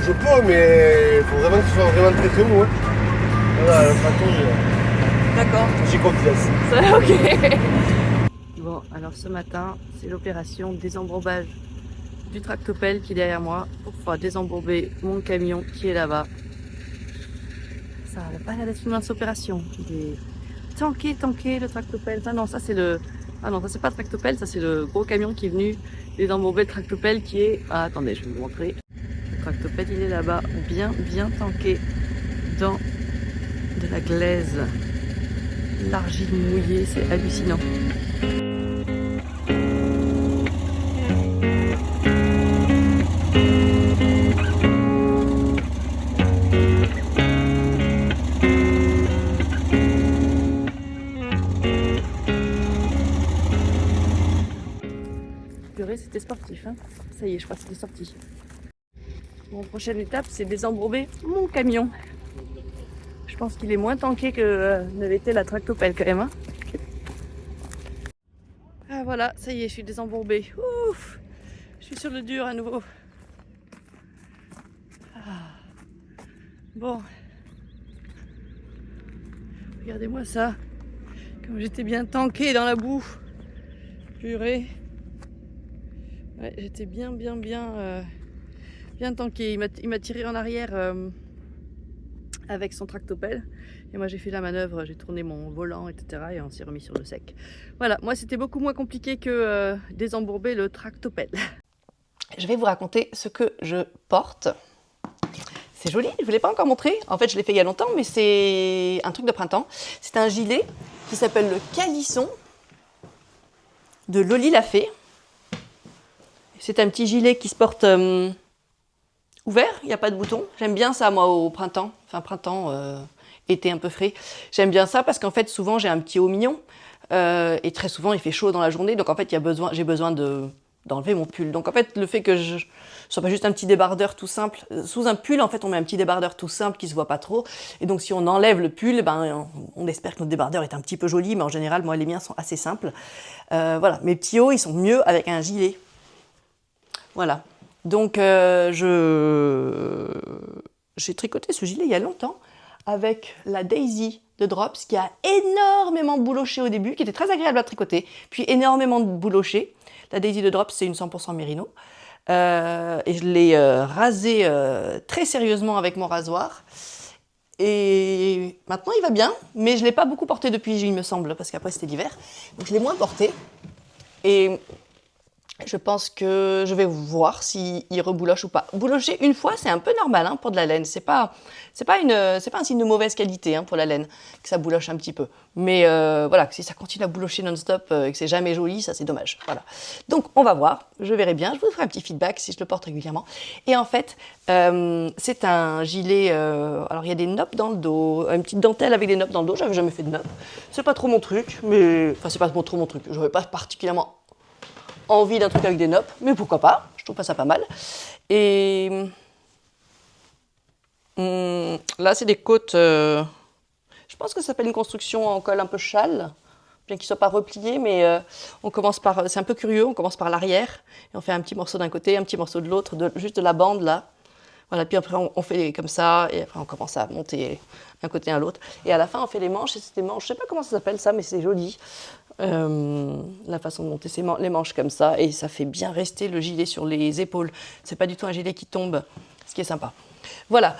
Speaker 11: Je peux, mais il faut vraiment que ce soit vraiment très tôt. Hein. Voilà, le tracteur,
Speaker 5: D'accord.
Speaker 11: j'ai confiance.
Speaker 5: Ça, ok.
Speaker 1: Bon, alors ce matin, c'est l'opération désembourbage du tractopelle qui est derrière moi pour pouvoir désembourber mon camion qui est là-bas. Ça n'a pas l'air d'être une mince opération. Il est tanké le tractopelle. Ah non, ça c'est le... Ah non, ça c'est pas le tractopelle, ça c'est le gros camion qui est venu désembourber le tractopelle qui est... Ah, attendez, je vais vous montrer. Le tractopelle, il est là-bas, bien tanké dans de la glaise. L'argile mouillée, c'est hallucinant. C'était sportif, hein. Ça y est, je crois que c'était sorti. Mon prochaine étape, c'est désembourber mon camion. Je pense qu'il est moins tanké que ne l'était la tractopelle quand même. Hein. Ah voilà, ça y est, je suis désembourbée. Ouf, je suis sur le dur à nouveau. Ah. Bon. Regardez-moi ça. Comme j'étais bien tanké dans la boue. Purée. Ouais, j'étais bien tanké. Il m'a tiré en arrière avec son tractopelle. Et moi j'ai fait la manœuvre, j'ai tourné mon volant, etc. Et on s'est remis sur le sec. Voilà, moi c'était beaucoup moins compliqué que désembourber le tractopelle. Je vais vous raconter ce que je porte. C'est joli, je ne vous l'ai pas encore montré. En fait, je l'ai fait il y a longtemps, mais c'est un truc de printemps. C'est un gilet qui s'appelle le Calisson de Loli Lafay. C'est un petit gilet qui se porte ouvert, il n'y a pas de bouton. J'aime bien ça, moi, au printemps. Enfin, printemps, été un peu frais. J'aime bien ça parce qu'en fait, souvent, j'ai un petit haut mignon. Et très souvent, il fait chaud dans la journée. Donc en fait, j'ai besoin d'enlever mon pull. Donc en fait, le fait que je sois pas juste un petit débardeur tout simple. Sous un pull, en fait, on met un petit débardeur tout simple qui se voit pas trop. Et donc si on enlève le pull, on espère que notre débardeur est un petit peu joli. Mais en général, moi, les miens sont assez simples. Voilà, mes petits hauts, ils sont mieux avec un gilet. Voilà. Donc j'ai tricoté ce gilet il y a longtemps avec la Daisy de Drops qui a énormément bouloché au début, qui était très agréable à tricoter, puis énormément bouloché. La Daisy de Drops, c'est une 100% mérino. Et je l'ai rasé très sérieusement avec mon rasoir. Et maintenant, il va bien, mais je ne l'ai pas beaucoup porté depuis, il me semble, parce qu'après, c'était l'hiver. Donc, je l'ai moins porté. Et je pense que je vais voir s'il rebouloche ou pas. Boulocher une fois, c'est un peu normal pour de la laine. C'est pas un signe de mauvaise qualité pour la laine, que ça bouloche un petit peu. Mais voilà, si ça continue à boulocher non-stop et que c'est jamais joli, ça c'est dommage. Voilà. Donc on va voir, je verrai bien. Je vous ferai un petit feedback si je le porte régulièrement. Et en fait, c'est un gilet. Alors il y a des noppes dans le dos, une petite dentelle avec des noppes dans le dos. J'avais jamais fait de noppes. C'est pas trop mon truc, mais enfin c'est pas trop mon truc. J'aurais pas particulièrement envie d'un truc avec des noppes, mais pourquoi pas, je trouve pas ça pas mal. Et là, c'est des côtes, je pense que ça s'appelle une construction en colle un peu châle, bien qu'il ne soit pas replié, mais on commence par, c'est un peu curieux, on commence par l'arrière, et on fait un petit morceau d'un côté, un petit morceau de l'autre, juste de la bande là. Voilà, puis après on fait comme ça, et après on commence à monter d'un côté à l'autre. Et à la fin, on fait les manches, et c'est des manches, je sais pas comment ça s'appelle ça, mais c'est joli. La façon de monter les manches comme ça, et ça fait bien rester le gilet sur les épaules. C'est pas du tout un gilet qui tombe, ce qui est sympa. Voilà,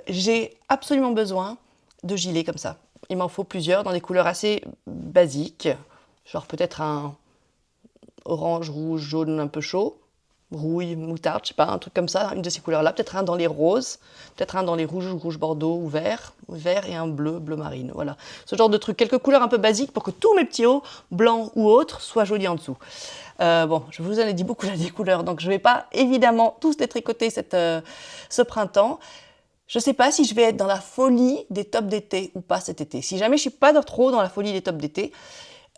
Speaker 1: j'ai absolument besoin de gilets comme ça. Il m'en faut plusieurs dans des couleurs assez basiques, genre peut-être un orange, rouge, jaune un peu chaud, rouille, moutarde, je sais pas, un truc comme ça, une de ces couleurs-là, peut-être un dans les roses, peut-être un dans les rouges, rouge bordeaux ou vert et un bleu, bleu marine, voilà. Ce genre de truc, quelques couleurs un peu basiques pour que tous mes petits hauts, blancs ou autres, soient jolis en dessous. Bon, je vous en ai dit beaucoup là des couleurs, donc je vais pas évidemment tous les tricoter ce printemps. Je sais pas si je vais être dans la folie des tops d'été ou pas cet été. Si jamais je suis pas trop dans la folie des tops d'été,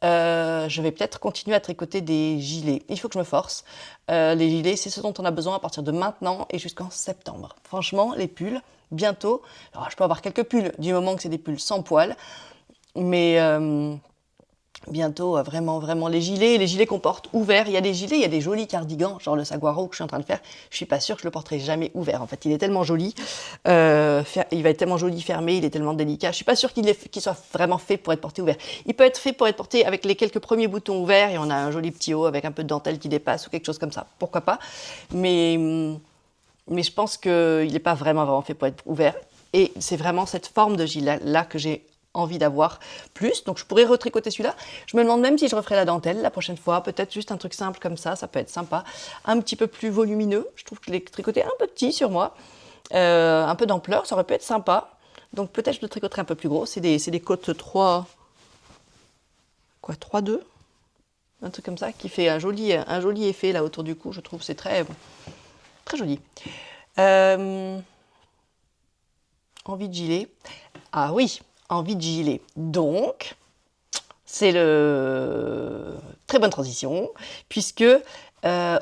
Speaker 1: je vais peut-être continuer à tricoter des gilets. Il faut que je me force. Les gilets, c'est ce dont on a besoin à partir de maintenant et jusqu'en septembre. Franchement, les pulls, bientôt. Alors, je peux avoir quelques pulls du moment que c'est des pulls sans poils, mais bientôt, vraiment, vraiment, les gilets qu'on porte ouverts. Il y a des gilets, il y a des jolis cardigans, genre le saguaro que je suis en train de faire. Je suis pas sûre que je le porterai jamais ouvert. En fait, il est tellement joli, il va être tellement joli fermé, il est tellement délicat. Je suis pas sûre qu'il soit vraiment fait pour être porté ouvert. Il peut être fait pour être porté avec les quelques premiers boutons ouverts et on a un joli petit haut avec un peu de dentelle qui dépasse ou quelque chose comme ça. Pourquoi pas? Mais je pense qu'il n'est pas vraiment fait pour être ouvert. Et c'est vraiment cette forme de gilet-là que j'ai envie d'avoir plus, donc je pourrais retricoter celui-là. Je me demande même si je referai la dentelle la prochaine fois, peut-être juste un truc simple comme ça peut être sympa, un petit peu plus volumineux. Je trouve que je l'ai tricoté un peu petit sur moi, un peu d'ampleur, ça aurait pu être sympa. Donc peut-être je le tricoterai un peu plus gros. C'est des côtes 3, 3-2, un truc comme ça qui fait un joli effet là autour du cou. Je trouve c'est très très joli. Envie de gilet. Ah oui. Envie de gilet. Donc, c'est très bonne transition, puisque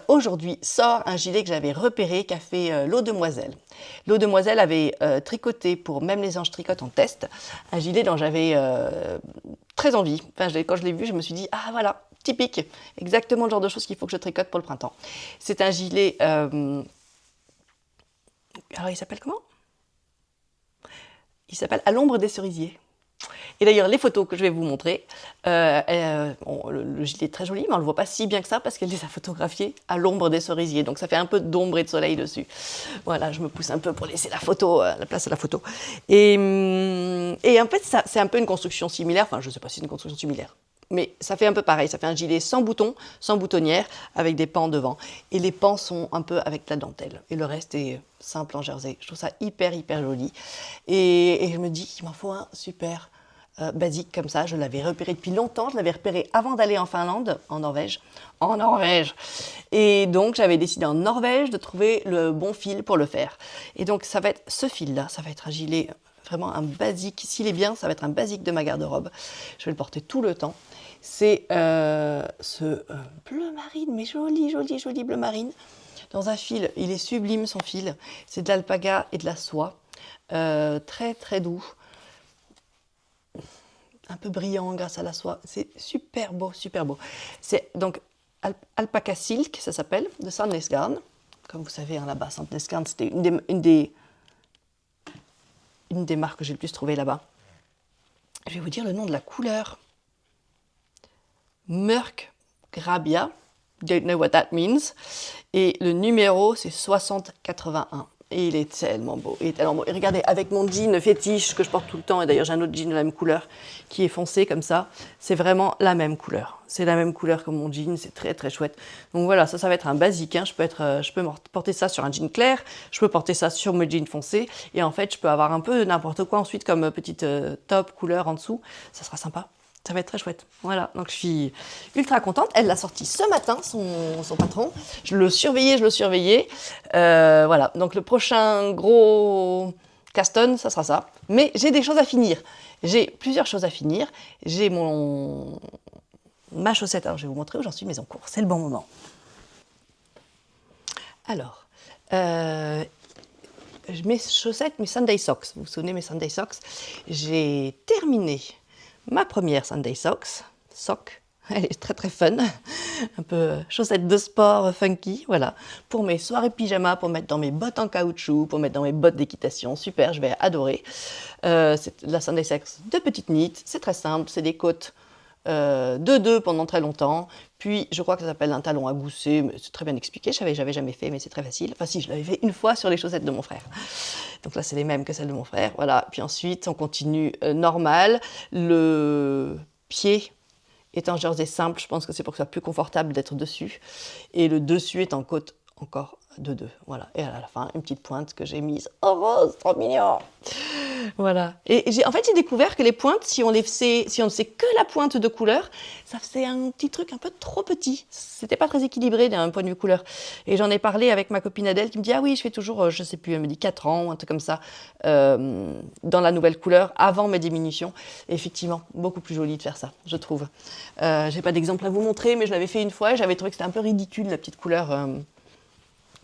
Speaker 1: aujourd'hui sort un gilet que j'avais repéré qu'a fait l'Eau Demoiselle. L'Eau Demoiselle avait tricoté pour Même les anges tricotent en test, un gilet dont j'avais très envie. Enfin, quand je l'ai vu, je me suis dit, ah voilà, typique, exactement le genre de choses qu'il faut que je tricote pour le printemps. C'est un gilet... alors, il s'appelle comment ? Il s'appelle À l'ombre des cerisiers. Et d'ailleurs, les photos que je vais vous montrer, le gilet est très joli, mais on ne le voit pas si bien que ça parce qu'elle les a photographiés à l'ombre des cerisiers. Donc ça fait un peu d'ombre et de soleil dessus. Voilà, je me pousse un peu pour laisser la place à la photo. Et en fait, c'est un peu une construction similaire. Enfin, je ne sais pas si c'est une construction similaire. Mais ça fait un peu pareil, ça fait un gilet sans boutons, sans boutonnière, avec des pans devant. Et les pans sont un peu avec la dentelle. Et le reste est simple en jersey. Je trouve ça hyper, hyper joli. Et je me dis, il m'en faut un super basique comme ça. Je l'avais repéré depuis longtemps. Je l'avais repéré avant d'aller en Finlande, en Norvège. Et donc, j'avais décidé en Norvège de trouver le bon fil pour le faire. Et donc, ça va être ce fil-là. Ça va être un gilet vraiment un basique. S'il est bien, ça va être un basique de ma garde-robe. Je vais le porter tout le temps. C'est ce bleu marine, mais joli, joli, joli bleu marine. Dans un fil, il est sublime son fil. C'est de l'alpaga et de la soie. Très, très doux. Un peu brillant grâce à la soie. C'est super beau, super beau. C'est donc Alpaca Silk, ça s'appelle, de Sandnes Garn. Comme vous savez, hein, là-bas, Sandnes Garn, c'était une des marques que j'ai le plus trouvées là-bas. Je vais vous dire le nom de la couleur. Murk Grabia. Don't know what that means. Et le numéro, c'est 6081. Et il est tellement beau. Il est tellement beau. Et regardez, avec mon jean fétiche que je porte tout le temps, et d'ailleurs j'ai un autre jean de la même couleur qui est foncé comme ça, c'est vraiment la même couleur. C'est la même couleur que mon jean, c'est très très chouette. Donc voilà, ça va être un basique. Hein. Je peux porter ça sur un jean clair, je peux porter ça sur mon jean foncé, et en fait je peux avoir un peu n'importe quoi ensuite comme petite top couleur en dessous. Ça sera sympa. Ça va être très chouette. Voilà, donc je suis ultra contente. Elle l'a sorti ce matin, son patron. Je le surveillais. Voilà, donc le prochain gros Caston, ça sera ça. Mais j'ai des choses à finir. J'ai plusieurs choses à finir. J'ai ma chaussette. Alors je vais vous montrer où j'en suis, mais en cours. C'est le bon moment. Alors, mes chaussettes, mes Sunday Socks. Vous vous souvenez, mes Sunday Socks? J'ai terminé ma première Sunday sock, elle est très très fun, un peu chaussette de sport funky, voilà, pour mes soirées pyjama, pour mettre dans mes bottes en caoutchouc, pour mettre dans mes bottes d'équitation, super, je vais adorer. C'est la Sunday Socks de petite knit, c'est très simple, c'est des côtes de 2 pendant très longtemps, puis je crois que ça s'appelle un talon à gousset, mais c'est très bien expliqué, j'avais jamais fait, mais c'est très facile. Enfin si, je l'avais fait une fois sur les chaussettes de mon frère. Donc là, c'est les mêmes que celles de mon frère, voilà. Puis ensuite, on continue normal. Le pied est en jersey simple, je pense que c'est pour que ce soit plus confortable d'être dessus. Et le dessus est en côte encore de 2, voilà. Et à la fin, une petite pointe que j'ai mise en rose, trop mignon. Voilà. Et en fait, j'ai découvert que les pointes, si on ne sait que la pointe de couleur, ça faisait un petit truc un peu trop petit. C'était pas très équilibré d'un point de vue couleur. Et j'en ai parlé avec ma copine Adèle qui me dit « Ah oui, je fais toujours, je sais plus, elle me dit 4 ans, un truc comme ça, dans la nouvelle couleur, avant mes diminutions. » Et effectivement, beaucoup plus joli de faire ça, je trouve. J'ai pas d'exemple à vous montrer, mais je l'avais fait une fois et j'avais trouvé que c'était un peu ridicule, la petite couleur.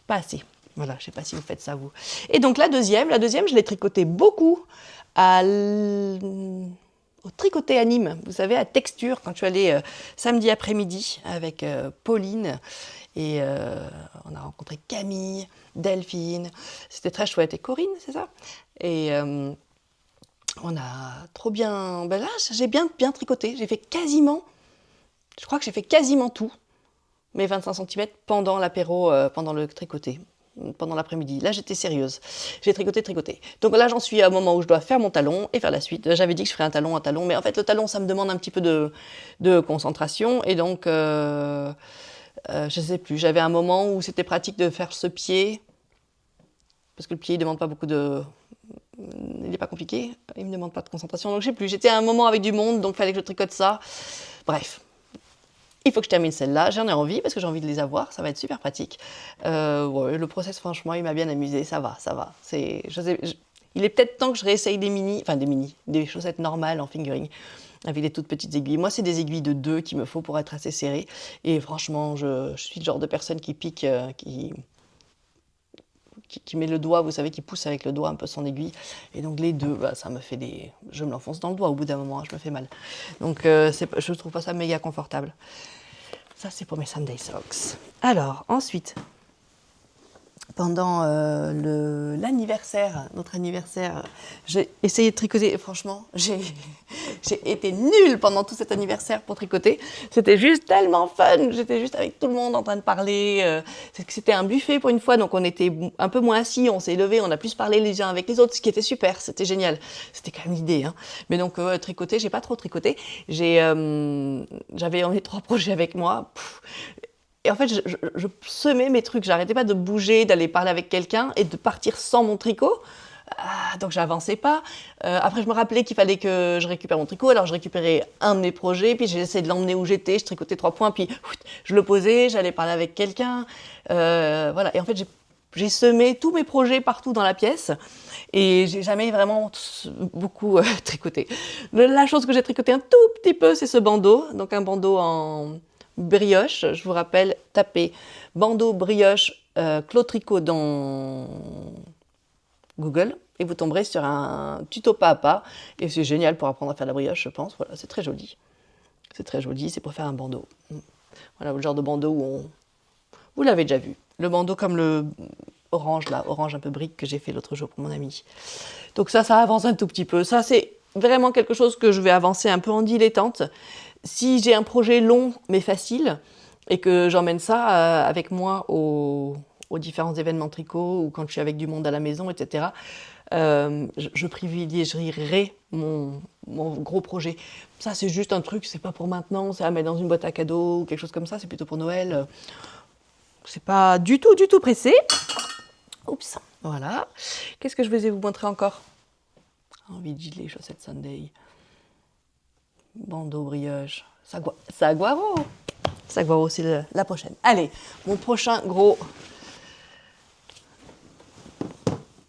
Speaker 1: Pas assez. Voilà, je ne sais pas si vous faites ça, vous. Et donc la deuxième, je l'ai tricotée beaucoup au tricoté à Nîmes, vous savez, à Texture, quand je suis allée samedi après-midi avec Pauline. Et on a rencontré Camille, Delphine, c'était très chouette. Et Corinne, c'est ça? Et on a trop bien... Ben là, j'ai bien tricoté. Je crois que j'ai fait quasiment tout, mes 25 cm, pendant l'apéro, pendant le tricoté. Pendant l'après-midi. Là, j'étais sérieuse. J'ai tricoté. Donc là, j'en suis à un moment où je dois faire mon talon et faire la suite. J'avais dit que je ferais un talon, mais en fait, le talon, ça me demande un petit peu de concentration. Et donc, je sais plus, j'avais un moment où c'était pratique de faire ce pied, parce que le pied, il ne demande pas beaucoup de... Il n'est pas compliqué, il ne me demande pas de concentration. Donc, je sais plus, j'étais à un moment avec du monde, donc il fallait que je tricote ça. Bref. Il faut que je termine celle-là, j'en ai envie parce que j'ai envie de les avoir, ça va être super pratique. Ouais, le process, franchement, il m'a bien amusé, ça va. Il est peut-être temps que je réessaye des chaussettes normales en fingering, avec des toutes petites aiguilles. Moi, c'est des aiguilles de 2 qu'il me faut pour être assez serré. Et franchement, je suis le genre de personne qui pique, qui met le doigt, vous savez, qui pousse avec le doigt un peu son aiguille. Et donc les 2, bah, ça me fait des... Je me l'enfonce dans le doigt au bout d'un moment, je me fais mal. Donc je ne trouve pas ça méga confortable. Ça, c'est pour mes Sunday Socks. Alors, ensuite, pendant notre anniversaire, j'ai essayé de tricoter. Et franchement, j'ai été nulle pendant tout cet anniversaire pour tricoter. C'était juste tellement fun. J'étais juste avec tout le monde en train de parler. C'était un buffet pour une fois, donc on était un peu moins assis. On s'est levés, on a plus parlé les uns avec les autres, ce qui était super. C'était génial. C'était quand même l'idée. Hein. Mais donc, tricoter, j'ai pas trop tricoté. J'avais 3 projets avec moi. Et en fait, je semais mes trucs. J'arrêtais pas de bouger, d'aller parler avec quelqu'un et de partir sans mon tricot. Donc, j'avançais pas. Après, je me rappelais qu'il fallait que je récupère mon tricot. Alors, je récupérais un de mes projets, puis j'essayais de l'emmener où j'étais. Je tricotais 3 points, puis je le posais, j'allais parler avec quelqu'un. Voilà. Et en fait, j'ai semé tous mes projets partout dans la pièce et j'ai jamais vraiment beaucoup tricoté. La chose que j'ai tricoté un tout petit peu, c'est ce bandeau, donc un bandeau en brioche. Je vous rappelle, tapez bandeau brioche Claude Tricot dans Google et vous tomberez sur un tuto pas à pas et c'est génial pour apprendre à faire la brioche, je pense. Voilà, c'est très joli. C'est très joli, c'est pour faire un bandeau. Voilà le genre de bandeau où on... Vous l'avez déjà vu. Le bandeau comme le orange, là, orange un peu brique que j'ai fait l'autre jour pour mon ami. Donc ça avance un tout petit peu. Ça, c'est vraiment quelque chose que je vais avancer un peu en dilettante. Si j'ai un projet long mais facile et que j'emmène ça avec moi aux différents événements tricot ou quand je suis avec du monde à la maison, etc., je privilégierai mon gros projet. Ça, c'est juste un truc, c'est pas pour maintenant, c'est à mettre dans une boîte à cadeaux ou quelque chose comme ça, c'est plutôt pour Noël. C'est pas du tout pressé. Oups, voilà. Qu'est-ce que je vais vous montrer encore? Envie de gilet, chaussettes Sunday. Bandeau brioche. Saguaro. Saguaro, c'est la prochaine. Allez, mon prochain gros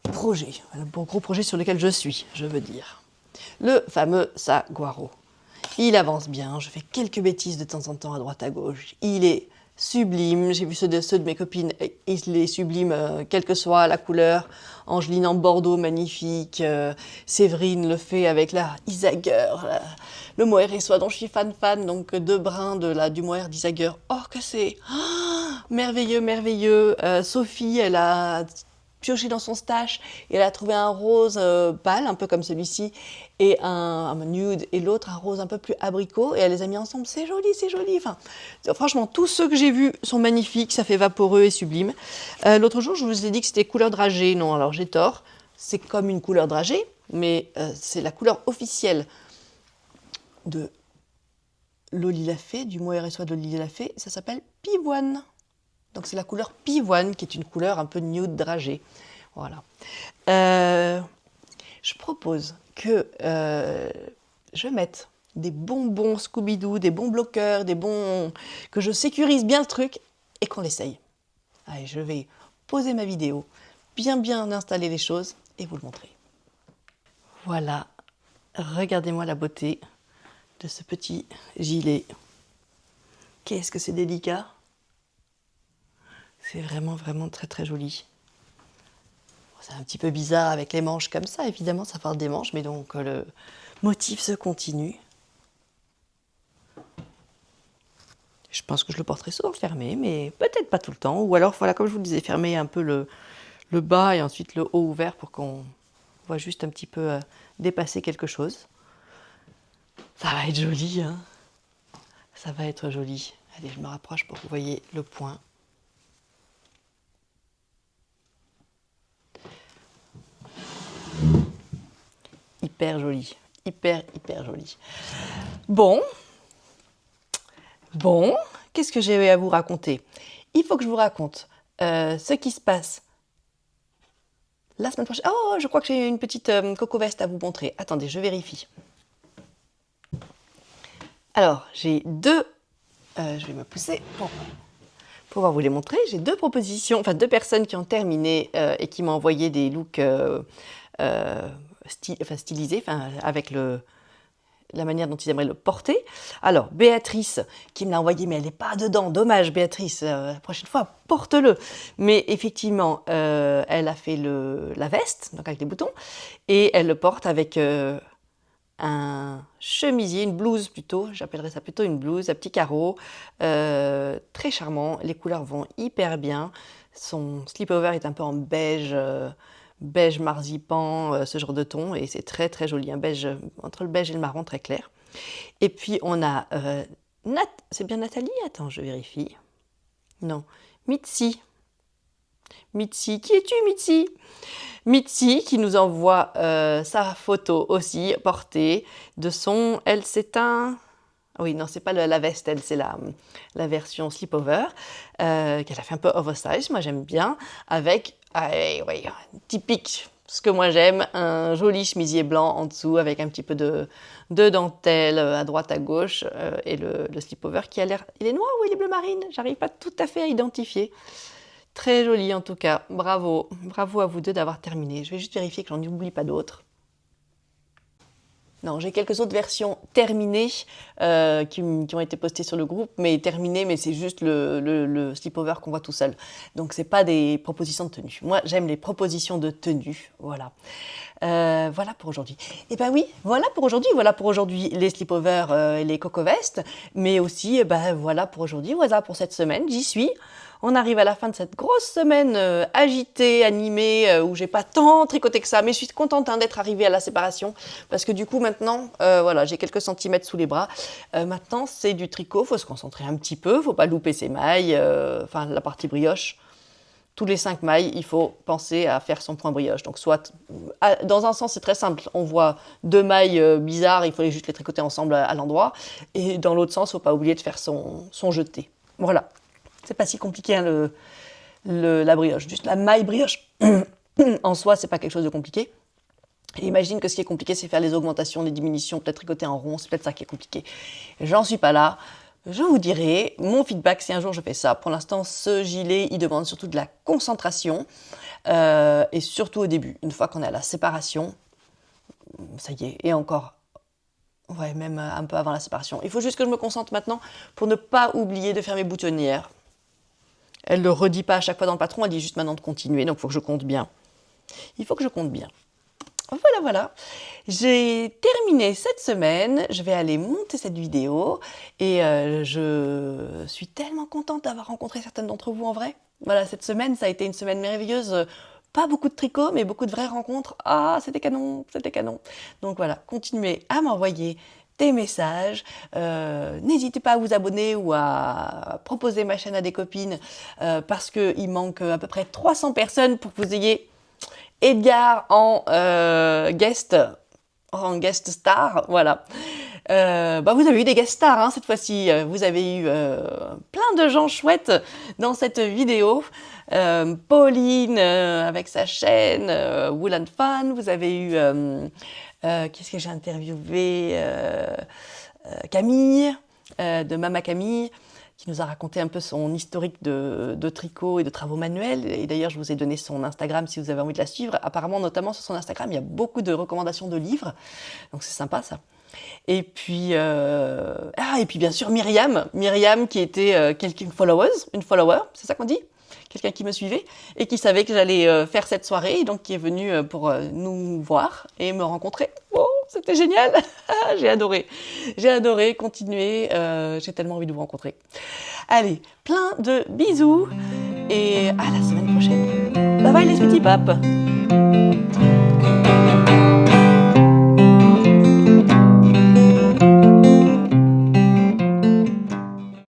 Speaker 1: projet. Le gros projet sur lequel je suis, je veux dire. Le fameux saguaro. Il avance bien, je fais quelques bêtises de temps en temps à droite à gauche. Il est sublime, j'ai vu ceux de mes copines, il est sublime, quelle que soit la couleur. Angeline en bordeaux, magnifique. Séverine le fait avec la Isager, le mohair et soie dont je suis fan, donc 2 brins du mohair d'Isager. Oh, que c'est merveilleux. Sophie, elle a pioché dans son stash et elle a trouvé un rose pâle, un peu comme celui-ci, et un nude, et l'autre un rose un peu plus abricot, et elle les a mis ensemble. C'est joli. Enfin, franchement, tous ceux que j'ai vus sont magnifiques, ça fait vaporeux et sublime. L'autre jour, je vous ai dit que c'était couleur dragée. Non, alors j'ai tort. C'est comme une couleur dragée, mais c'est la couleur officielle de Loli Lafay, du mohair et soie de Loli Lafay. Ça s'appelle pivoine. Donc c'est la couleur pivoine qui est une couleur un peu nude dragée. Voilà. Je propose que je mette des bonbons Scooby-Doo, des bons bloqueurs, que je sécurise bien le truc et qu'on l'essaye. Allez, je vais poser ma vidéo, bien installer les choses et vous le montrer. Voilà. Regardez-moi la beauté de ce petit gilet. Qu'est-ce que c'est délicat! C'est vraiment très joli. C'est un petit peu bizarre avec les manches comme ça, évidemment, ça parle des manches, mais donc le motif se continue. Je pense que je le porterai souvent fermé, mais peut-être pas tout le temps. Ou alors, voilà, comme je vous le disais, fermer un peu le bas et ensuite le haut ouvert pour qu'on voit juste un petit peu dépasser quelque chose. Ça va être joli, hein. Ça va être joli. Allez, je me rapproche pour que vous voyez le point. Hyper joli, hyper joli. Bon, qu'est-ce que j'ai à vous raconter? Il faut que je vous raconte ce qui se passe la semaine prochaine. Oh, je crois que j'ai une petite coco veste à vous montrer. Attendez, je vérifie. Alors, j'ai deux... je vais me pousser pour pouvoir vous les montrer. J'ai 2 propositions, enfin 2 personnes qui ont terminé et qui m'ont envoyé des looks stylisés, avec la manière dont ils aimeraient le porter. Alors, Béatrice, qui me l'a envoyé, mais elle n'est pas dedans. Dommage, Béatrice, la prochaine fois, porte-le. Mais effectivement, elle a fait la veste, donc avec les boutons, et elle le porte avec un chemisier, une blouse plutôt, j'appellerais ça plutôt une blouse à petits carreaux, très charmant. Les couleurs vont hyper bien. Son slip-over est un peu en beige, beige marzipan, ce genre de ton, et c'est très joli, un beige, entre le beige et le marron très clair. Et puis on a, c'est bien Nathalie? Attends, je vérifie. Non, Mitzi. Mitzi, qui es-tu Mitzi? Mitzi qui nous envoie sa photo aussi portée de son, elle c'est un... Oui, non, c'est pas la veste, elle, c'est la version slip-over, qu'elle a fait un peu oversize, moi j'aime bien, avec, oui, typique, ce que moi j'aime, un joli chemisier blanc en dessous, avec un petit peu de dentelle à droite, à gauche, et le slip-over qui a l'air, il est noir ou il est bleu marine? J'arrive pas tout à fait à identifier. Très joli en tout cas, bravo. Bravo à vous deux d'avoir terminé. Je vais juste vérifier que j'en oublie pas d'autres. Non, j'ai quelques autres versions terminées qui ont été postées sur le groupe, mais terminées, mais c'est juste le slipover qu'on voit tout seul. Donc, c'est pas des propositions de tenue. Moi, j'aime les propositions de tenue, voilà. Voilà pour aujourd'hui. Et ben oui, voilà pour aujourd'hui les slipovers et les coco-vestes, mais aussi, voilà pour aujourd'hui, voilà pour cette semaine, j'y suis. On arrive à la fin de cette grosse semaine agitée, animée, où j'ai pas tant tricoté que ça, mais je suis contente d'être arrivée à la séparation, parce que du coup maintenant, voilà, j'ai quelques centimètres sous les bras. Maintenant, c'est du tricot, faut se concentrer un petit peu, faut pas louper ses mailles, enfin la partie brioche. Tous les 5 mailles, il faut penser à faire son point brioche. Donc soit, dans un sens, c'est très simple. On voit 2 mailles bizarres, il faut juste les tricoter ensemble à l'endroit. Et dans l'autre sens, il ne faut pas oublier de faire son jeté. Voilà. C'est pas si compliqué hein, la brioche. Juste la maille brioche, en soi, c'est pas quelque chose de compliqué. Et imagine que ce qui est compliqué, c'est faire les augmentations, les diminutions, peut-être tricoter en rond, c'est peut-être ça qui est compliqué. J'en suis pas là. Je vous dirai mon feedback si un jour je fais ça. Pour l'instant, ce gilet, il demande surtout de la concentration et surtout au début. Une fois qu'on est à la séparation, ça y est, et encore, ouais, même un peu avant la séparation. Il faut juste que je me concentre maintenant pour ne pas oublier de faire mes boutonnières. Elle ne le redit pas à chaque fois dans le patron, elle dit juste maintenant de continuer, donc il faut que je compte bien. Il faut que je compte bien. Voilà. J'ai terminé cette semaine, je vais aller monter cette vidéo et je suis tellement contente d'avoir rencontré certaines d'entre vous en vrai. Voilà, cette semaine, ça a été une semaine merveilleuse. Pas beaucoup de tricot, mais beaucoup de vraies rencontres. Ah, c'était canon, c'était canon. Donc voilà, continuez à m'envoyer des messages. N'hésitez pas à vous abonner ou à proposer ma chaîne à des copines parce qu'il manque à peu près 300 personnes pour que vous ayez Edgar en guest star, voilà. Vous avez eu des guest stars hein, cette fois-ci. Vous avez eu plein de gens chouettes dans cette vidéo. Pauline avec sa chaîne Wool and Fun. Vous avez eu qu'est-ce que j'ai interviewé Camille de Mama Camille, qui nous a raconté un peu son historique de tricot et de travaux manuels. Et d'ailleurs, je vous ai donné son Instagram si vous avez envie de la suivre. Apparemment, notamment sur son Instagram, il y a beaucoup de recommandations de livres. Donc, c'est sympa, ça. Et puis bien sûr, Myriam qui était une follower, c'est ça qu'on dit ? Quelqu'un qui me suivait et qui savait que j'allais faire cette soirée, et donc qui est venu pour nous voir et me rencontrer. Oh, c'était génial. J'ai adoré continuer, j'ai tellement envie de vous rencontrer. Allez, plein de bisous et à la semaine prochaine. Bye bye les sweetie pop.